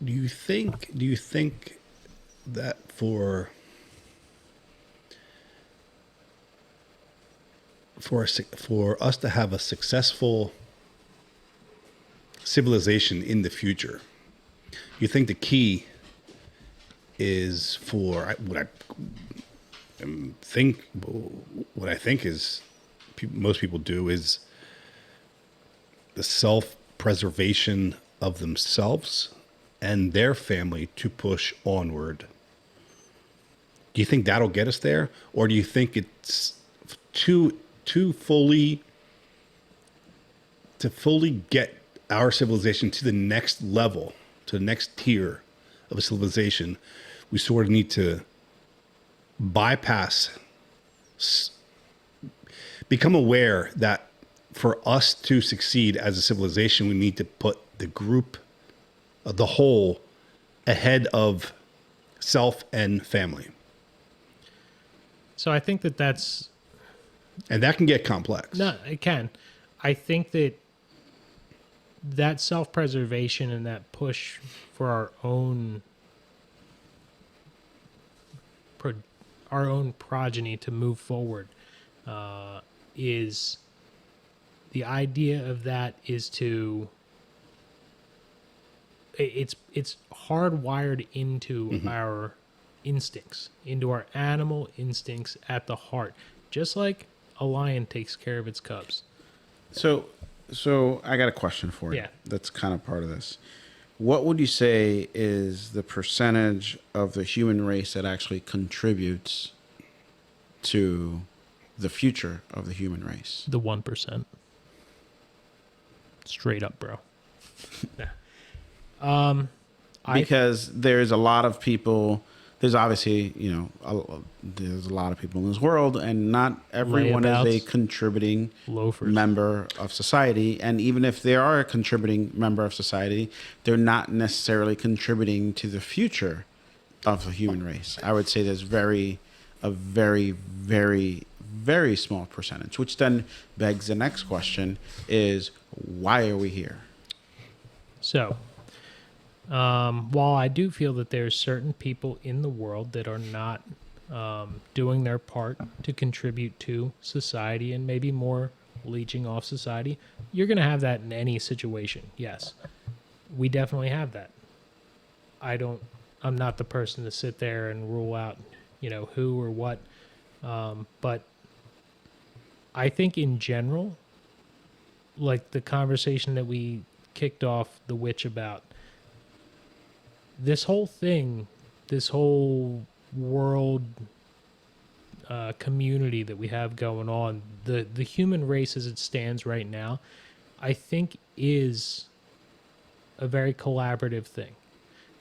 Do you think that for us to have a successful civilization in the future, you think the key is for what I think is most people do is the self-preservation of themselves and their family to push onward? Do you think that'll get us there, or do you think it's to fully get our civilization to the next level, to the next tier of a civilization, we sort of need to bypass, become aware that for us to succeed as a civilization, we need to put the group, the whole, ahead of self and family. So I think that's... And that can get complex. No, it can. I think that self-preservation and that push for our own progeny to move forward is the idea of that is to it's hardwired into our instincts, into our animal instincts at the heart, just like a lion takes care of its cubs. So I got a question for you. Yeah. That's kind of part of this. What would you say is the percentage of the human race that actually contributes to the future of the human race? The 1%. Straight up, bro. Because there's a lot of people. There's obviously, there's a lot of people in this world, and not everyone is a Layabouts. contributing Loafers. member of society. And even if they are a contributing member of society, they're not necessarily contributing to the future of the human race. I would say there's a very, very, very small percentage, which then begs the next question is, why are we here? So, while I do feel that there's certain people in the world that are not doing their part to contribute to society and maybe more leeching off society, you're going to have that in any situation. Yes, we definitely have that. I'm not the person to sit there and rule out, who or what. But I think in general, like the conversation that we kicked off the witch about, this whole thing, this whole world community that we have going on, the human race as it stands right now, I think is a very collaborative thing.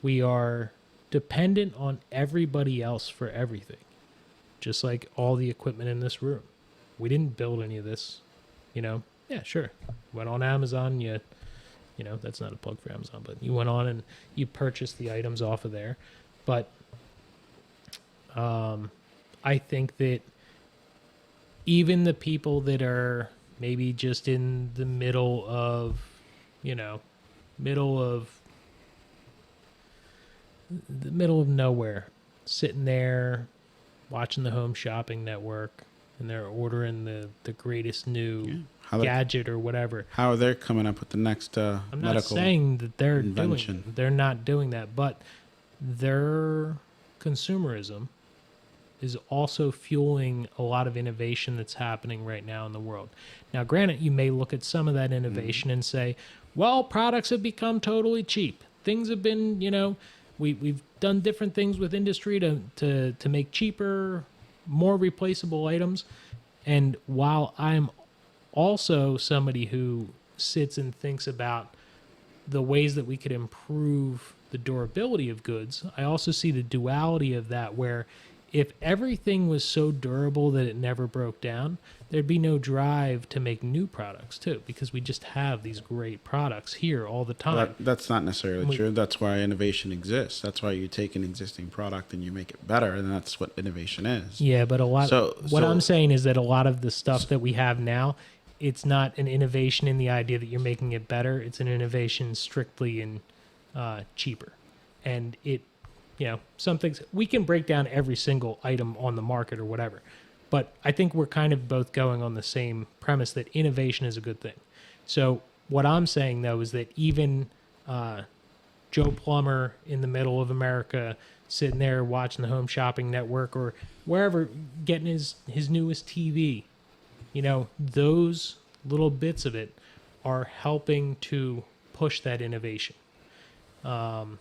We are dependent on everybody else for everything, just like all the equipment in this room. We didn't build any of this, Yeah, sure. Went on Amazon, that's not a plug for Amazon, but you went on and you purchased the items off of there. But I think that even the people that are maybe just in the middle of nowhere, sitting there watching the Home Shopping Network, and they're ordering the greatest new gadget or whatever. How are they coming up with the next I'm medical not saying that invention? they're not doing that, but their consumerism is also fueling a lot of innovation that's happening right now in the world. Now, granted, you may look at some of that innovation and say, well, products have become totally cheap. Things have been, we've done different things with industry to make cheaper, more replaceable items. And while I'm also somebody who sits and thinks about the ways that we could improve the durability of goods, I also see the duality of that, where if everything was so durable that it never broke down, there'd be no drive to make new products too, because we just have these great products here all the time. That's not necessarily We- true. That's why innovation exists. That's why you take an existing product and you make it better, and that's what innovation is. Yeah, but what So- I'm saying is that a lot of the stuff that we have now, it's not an innovation in the idea that you're making it better. It's an innovation strictly in cheaper, and it, some things we can break down every single item on the market or whatever, but I think we're kind of both going on the same premise that innovation is a good thing. So what I'm saying though is that even Joe Plumber in the middle of America, sitting there watching the Home Shopping Network or wherever, getting his newest TV, those little bits of it are helping to push that innovation. Again,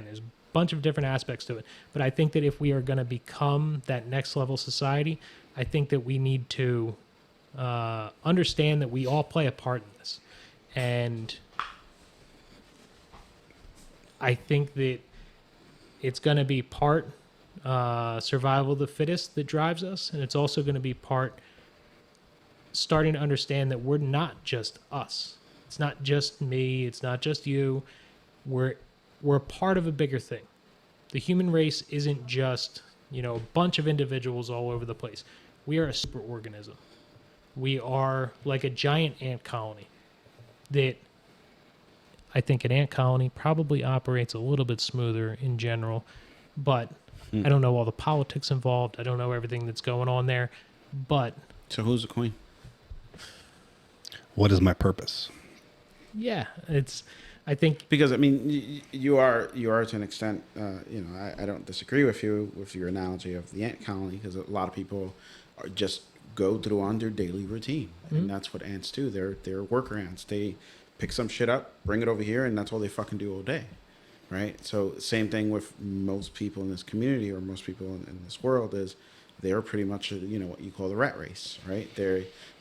there's a bunch of different aspects to it, but I think that if we are going to become that next level society, I think that we need to understand that we all play a part in this. And I think that it's going to be part survival of the fittest that drives us, and it's also going to be part starting to understand that we're not just us. It's not just me. It's not just you. We're part of a bigger thing. The human race isn't just a bunch of individuals all over the place. We are a superorganism. We are like a giant ant colony that I think an ant colony probably operates a little bit smoother in general, but I don't know all the politics involved. I don't know everything that's going on there, but So who's the queen? What is my purpose? yeah, I think Because I mean, you are to an extent. I don't disagree with you with your analogy of the ant colony, because a lot of people just go through on their daily routine, and that's what ants do. They're worker ants. They pick some shit up, bring it over here, and that's all they fucking do all day, right? So same thing with most people in this community or most people in this world is they're pretty much what you call the rat race, right?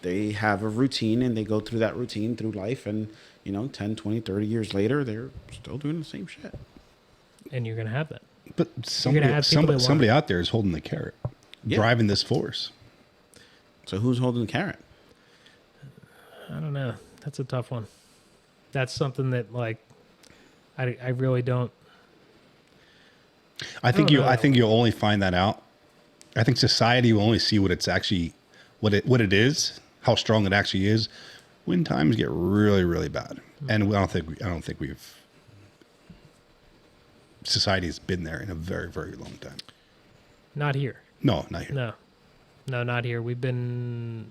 They have a routine and they go through that routine through life, and 10, 20, 30 years later, they're still doing the same shit. and you're going to have that. But have people that somebody out there is holding the carrot, driving this force. So who's holding the carrot? I don't know. That's a tough one. That's something that I really don't. I think don't know. I think you'll only find that out. I think society will only see what it's actually what it is, how strong it actually is, when times get really, really bad. And I don't think we've society's been there in a very, very long time. Not here. No, not here. No, not here. We've been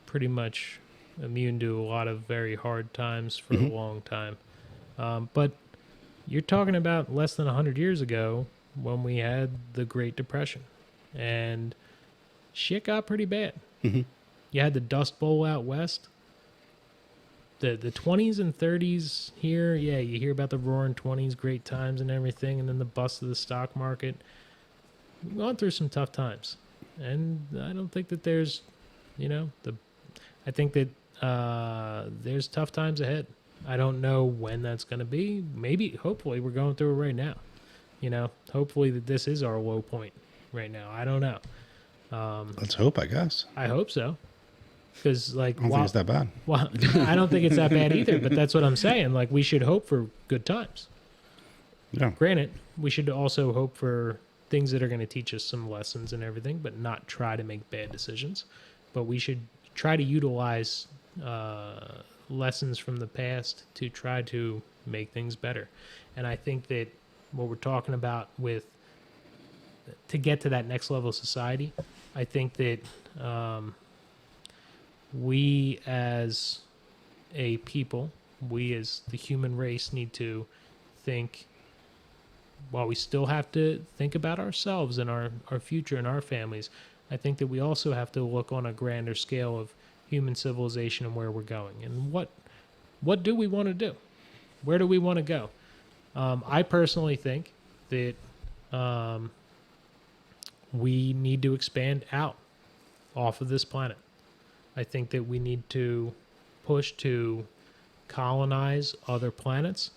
pretty much immune to a lot of very hard times for a long time. But you're talking about less than 100 years ago when we had the Great Depression, and shit got pretty bad. You had the Dust Bowl out west. The 20s and 30s here, yeah, you hear about the roaring 20s, great times and everything, and then the bust of the stock market. We've gone through some tough times, and I don't think that there's, I think that there's tough times ahead. I don't know when that's going to be. Maybe, hopefully, we're going through it right now. Hopefully that this is our low point right now. I don't know. Let's hope, I guess. I hope so. Because I don't think it's that bad. well, I don't think it's that bad either, but that's what I'm saying. Like, we should hope for good times. Yeah. Granted, we should also hope for things that are going to teach us some lessons and everything, but not try to make bad decisions. But we should try to utilize lessons from the past to try to make things better. And I think that what we're talking about to get to that next level of society, I think that we as a people, we as the human race need to think, while we still have to think about ourselves and our future and our families, I think that we also have to look on a grander scale of human civilization and where we're going. And what do we want to do? Where do we want to go? I personally think that we need to expand out off of this planet. I think that we need to push to colonize other planets.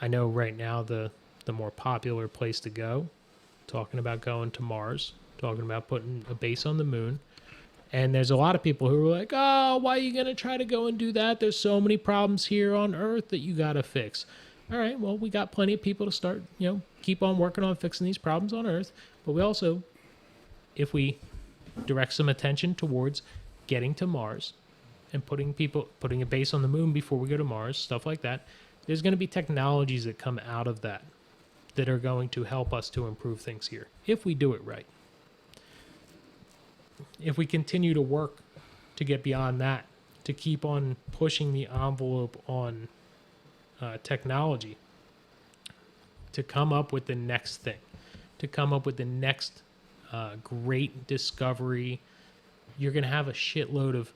I know right now the more popular place to go, talking about going to Mars, talking about putting a base on the moon. And there's a lot of people who are like, oh, why are you going to try to go and do that? There's so many problems here on Earth that you got to fix. All right, well, we got plenty of people to start, keep on working on fixing these problems on Earth. But we also, if we direct some attention towards getting to Mars and putting a base on the moon before we go to Mars, stuff like that, there's going to be technologies that come out of that are going to help us to improve things here, if we do it right. If we continue to work to get beyond that, to keep on pushing the envelope on technology, to come up with the next thing, to come up with the next great discovery, you're going to have a shitload of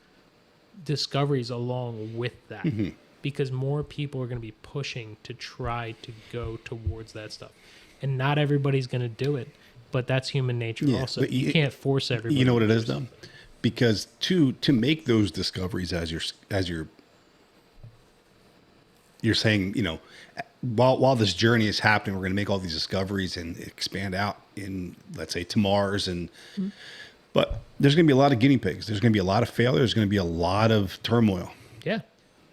discoveries along with that. Mm-hmm. Because more people are going to be pushing to try to go towards that stuff. And not everybody's going to do it. But that's human nature also. But you can't force everybody. You know what it to is do though? Because to make those discoveries as you're saying, while this journey is happening, we're going to make all these discoveries and expand out in, let's say, to Mars but there's going to be a lot of guinea pigs. There's going to be a lot of failure. There's going to be a lot of turmoil. Yeah.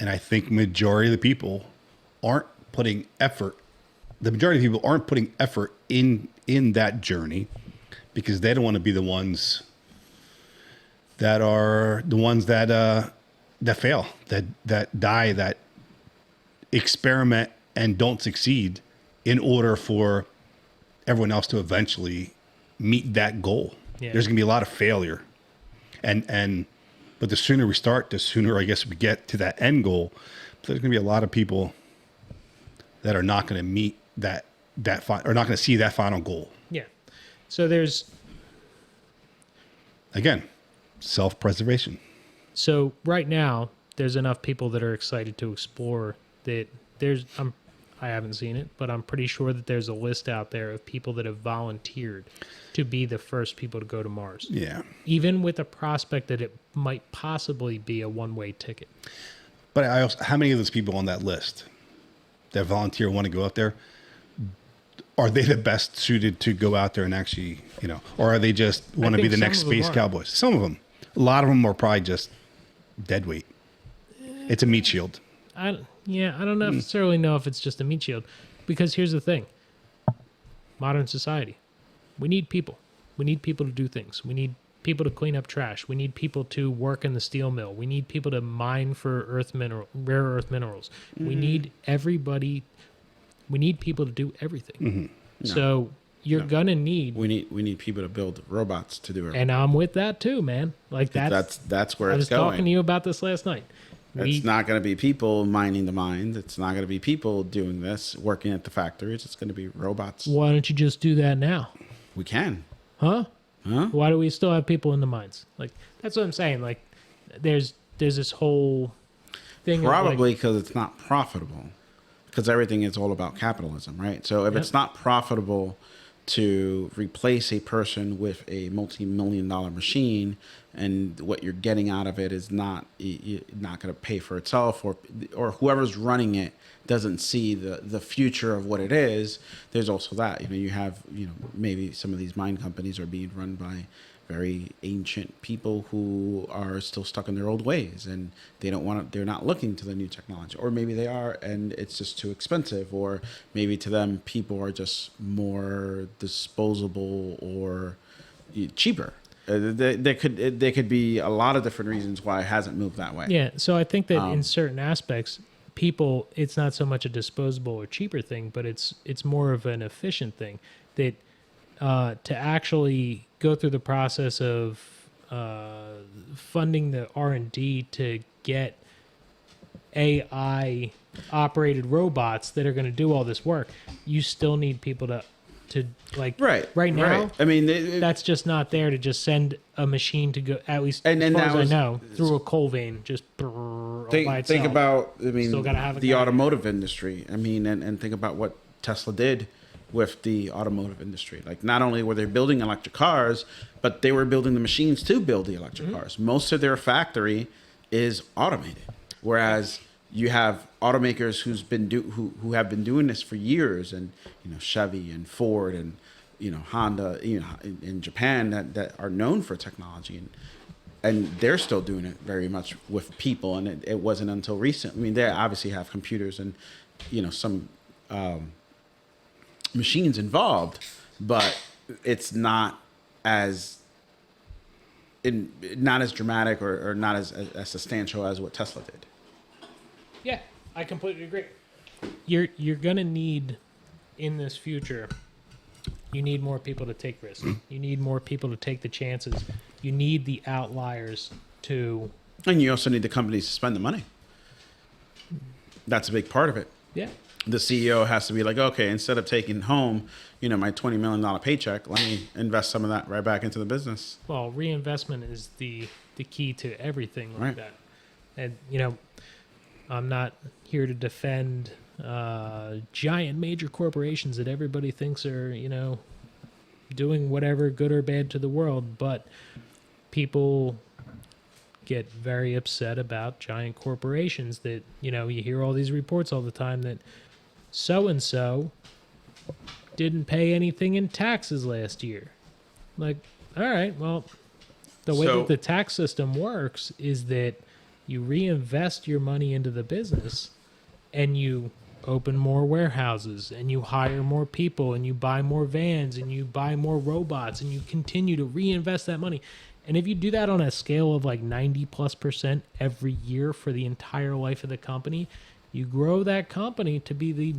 And I think majority of the people aren't putting effort. The majority of people aren't putting effort in that journey because they don't want to be the ones that fail, that die, that experiment and don't succeed in order for everyone else to eventually meet that goal. Yeah. There's going to be a lot of failure. But the sooner we start, the sooner I guess we get to that end goal. But there's going to be a lot of people that are not going to meet that or not going to see that final goal. Yeah. So there's Again, self-preservation. So right now, there's enough people that are excited to explore that I haven't seen it, but I'm pretty sure that there's a list out there of people that have volunteered to be the first people to go to Mars. Yeah. Even with a prospect that it might possibly be a one-way ticket. But how many of those people on that list that volunteer want to go out there, are they the best suited to go out there and actually, or are they just want to be the next space cowboys? Some of them. A lot of them are probably just dead weight. It's a meat shield. I don't necessarily know if it's just a meat shield, because here's the thing. Modern society, we need people. We need people to do things. We need people to clean up trash. We need people to work in the steel mill. We need people to mine for rare earth minerals. Mm-hmm. We need everybody. We need people to do everything. Mm-hmm. So you're gonna need. We need people to build robots to do everything. And I'm with that too, man. Like that's where I it's was going. talking to you about this last night. It's not going to be people mining the mines. It's not going to be people doing this, working at the factories. It's going to be robots. Why don't you just do that now? We can. Huh? Huh? Why do we still have people in the mines? Like, that's what I'm saying. Like, there's this whole thing. Probably because it's not profitable. Because everything is all about capitalism, right? So if it's not profitable to replace a person with a multi-million-dollar machine, and what you're getting out of it is not going to pay for itself, or whoever's running it doesn't see the future of what it is. There's also that. You have maybe some of these mine companies are being run by very ancient people who are still stuck in their old ways, and they're not looking to the new technology, or maybe they are and it's just too expensive, or maybe to them people are just more disposable or cheaper. There could be a lot of different reasons why it hasn't moved that way. Yeah, so I think that in certain aspects, people, it's not so much a disposable or cheaper thing, but it's more of an efficient thing. That to actually go through the process of funding the R&D to get AI operated robots that are going to do all this work, you still need people to like right now. Right. I mean, that's just not there to just send a machine to go, at least and as far as I was, know, through a coal vein, just by itself. Think about, Still gotta have a the guy. automotive industry. I mean, and think about what Tesla did with the automotive industry. Like, not only were they building electric cars, but they were building the machines to build the electric cars. Most of their factory is automated. Whereas you have automakers who have been doing this for years, and Chevy and Ford and Honda, in Japan that are known for technology, and they're still doing it very much with people. And it wasn't until recent. I mean, they obviously have computers and some machines involved, but it's not as dramatic or not as substantial as what Tesla did. Yeah, I completely agree. You're gonna need in this future. You need more people to take risks. You need more people to take the chances. You need the outliers to. And you also need the companies to spend the money. That's a big part of it. Yeah. The CEO has to be like, okay, instead of taking home, my $20 million paycheck, let me invest some of that right back into the business. Well, reinvestment is the key to everything like Right. that. And I'm not here to defend giant major corporations that everybody thinks are, doing whatever good or bad to the world, but people get very upset about giant corporations that, you hear all these reports all the time that so-and-so didn't pay anything in taxes last year. Like, all right, well, the way that the tax system works is that you reinvest your money into the business and you open more warehouses and you hire more people and you buy more vans and you buy more robots and you continue to reinvest that money. And if you do that on a scale of like 90+% every year for the entire life of the company, you grow that company to be the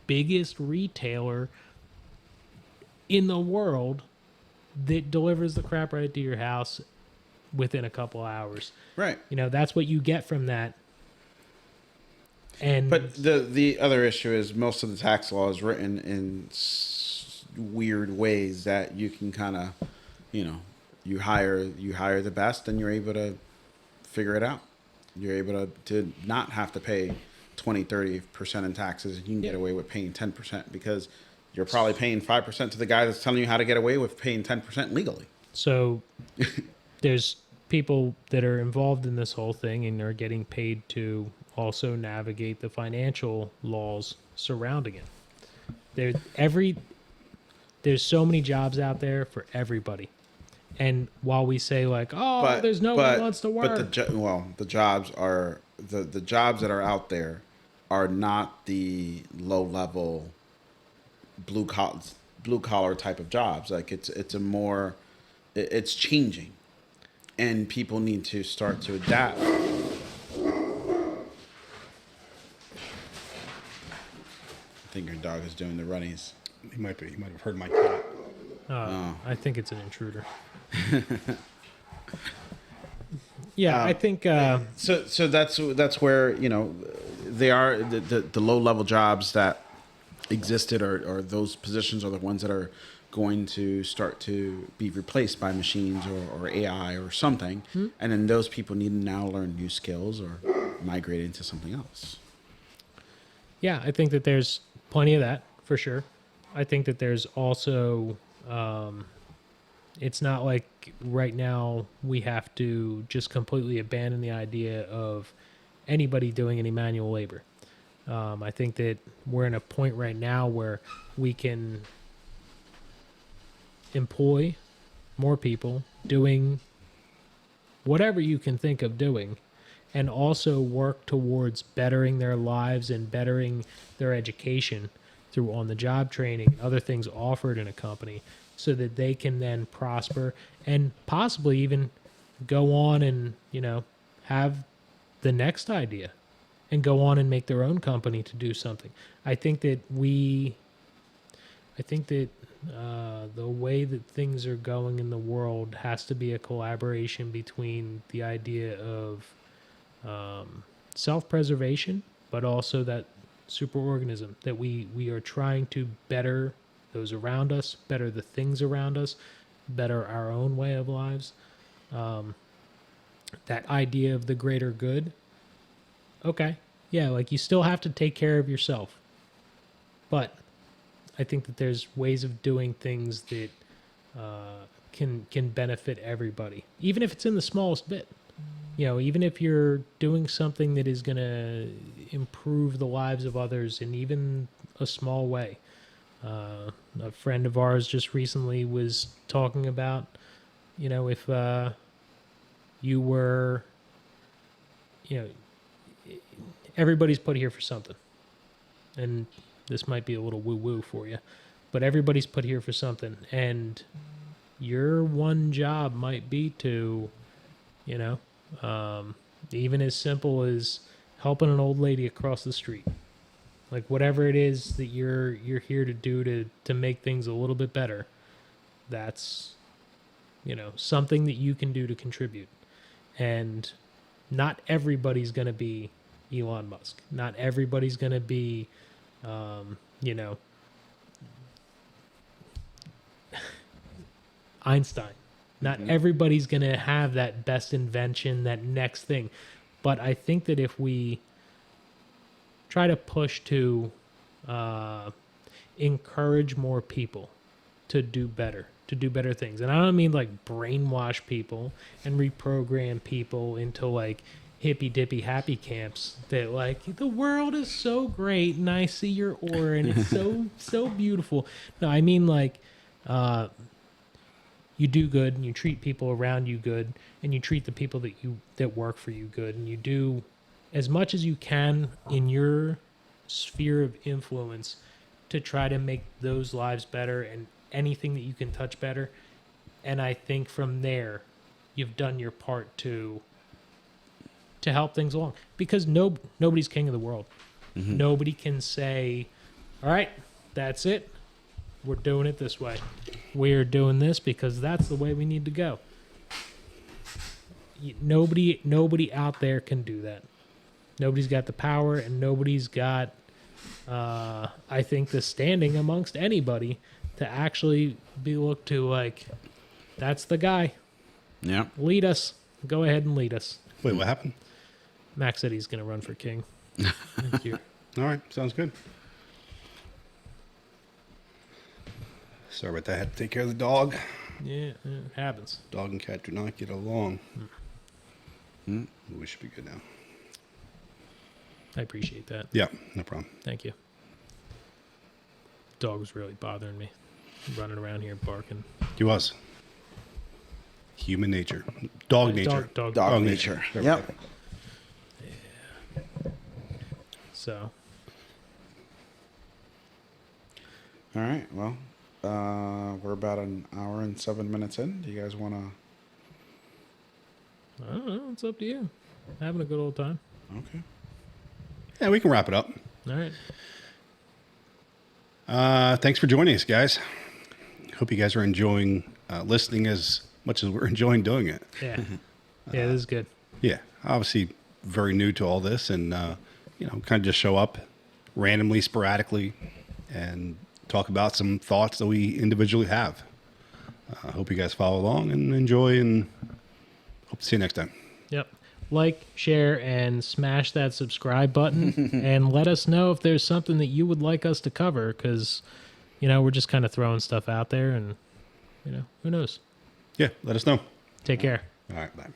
biggest retailer in the world that delivers the crap right to your house within a couple hours. Right. That's what you get from that. And But the other issue is most of the tax law is written in weird ways that you can kind of, you hire the best and you're able to figure it out. You're able to not have to pay 20-30% in taxes, and you can get away with paying 10% because you're probably paying 5% to the guy that's telling you how to get away with paying 10% legally. So there's people that are involved in this whole thing and are getting paid to also navigate the financial laws surrounding it. There's so many jobs out there for everybody. And while we say like, there's no one wants to work. But the jobs are the jobs that are out there are not the low level blue collar type of jobs. Like it's changing, and people need to start to adapt. I think your dog is doing the runnies. He might have heard my cat. I think it's an intruder. Yeah, I think So that's where they are the low level jobs that existed or those positions are the ones that are going to start to be replaced by machines or AI or something, and then those people need to now learn new skills or migrate into something else. Yeah, I think that there's plenty of that for sure. I think that there's also it's not like right now we have to just completely abandon the idea of anybody doing any manual labor. I think that we're in a point right now where we can employ more people doing whatever you can think of doing, and also work towards bettering their lives and bettering their education through on-the-job training and other things offered in a company so that they can then prosper and possibly even go on and, have the next idea and go on and make their own company to do something. I think that the way that things are going in the world has to be a collaboration between the idea of self-preservation, but also that superorganism that we are trying to better those around us, better the things around us, better our own way of lives. That idea of the greater good. Okay. Yeah, like you still have to take care of yourself. But I think that there's ways of doing things that can benefit everybody, even if it's in the smallest bit. even if you're doing something that is going to improve the lives of others in even a small way. A friend of ours just recently was talking about, if you were, everybody's put here for something. And this might be a little woo-woo for you, but everybody's put here for something. And your one job might be to, even as simple as helping an old lady across the street. Like whatever it is that you're here to do to make things a little bit better, that's, something that you can do to contribute. And not everybody's going to be Elon Musk. Not everybody's going to be, Einstein. Not everybody's going to have that best invention, that next thing. But I think that if we try to push to encourage more people to do better things. And I don't mean like brainwash people and reprogram people into like hippy dippy happy camps that like the world is so great and I see your aura and it's so beautiful. No, I mean like you do good and you treat people around you good and you treat the people that work for you good, and you do as much as you can in your sphere of influence to try to make those lives better and anything that you can touch better. And I think from there, you've done your part to help things along, because nobody's king of the world. Mm-hmm. Nobody can say, all right, that's it. We're doing it this way. We're doing this because that's the way we need to go. Nobody out there can do that. Nobody's got the power, and nobody's got, I think, the standing amongst anybody to actually be looked to like, that's the guy. Yeah. Lead us. Go ahead and lead us. Wait, what happened? Max said he's going to run for king. Thank you. All right, sounds good. Sorry about that. I had to take care of the dog. Yeah, it happens. Dog and cat do not get along. We should be good now. I appreciate that. Yeah, no problem. Thank you. Dog was really bothering me. Running around here barking. He was. Human nature. Dog nature. Dog nature. There we Yep. go. So, All right. Well, we're about an hour and 7 minutes in. Do you guys want to? I don't know. It's up to you. Having a good old time. Okay. Yeah, we can wrap it up. All right. Thanks for joining us, guys. Hope you guys are enjoying listening as much as we're enjoying doing it. Yeah. Yeah, this is good. Yeah, obviously very new to all this, and kind of just show up randomly, sporadically, and talk about some thoughts that we individually have. I hope you guys follow along and enjoy, and hope to see you next time. Yep. Like, share, and smash that subscribe button, and let us know if there's something that you would like us to cover, because, we're just kind of throwing stuff out there, and, who knows? Yeah, let us know. Take care. All right, bye.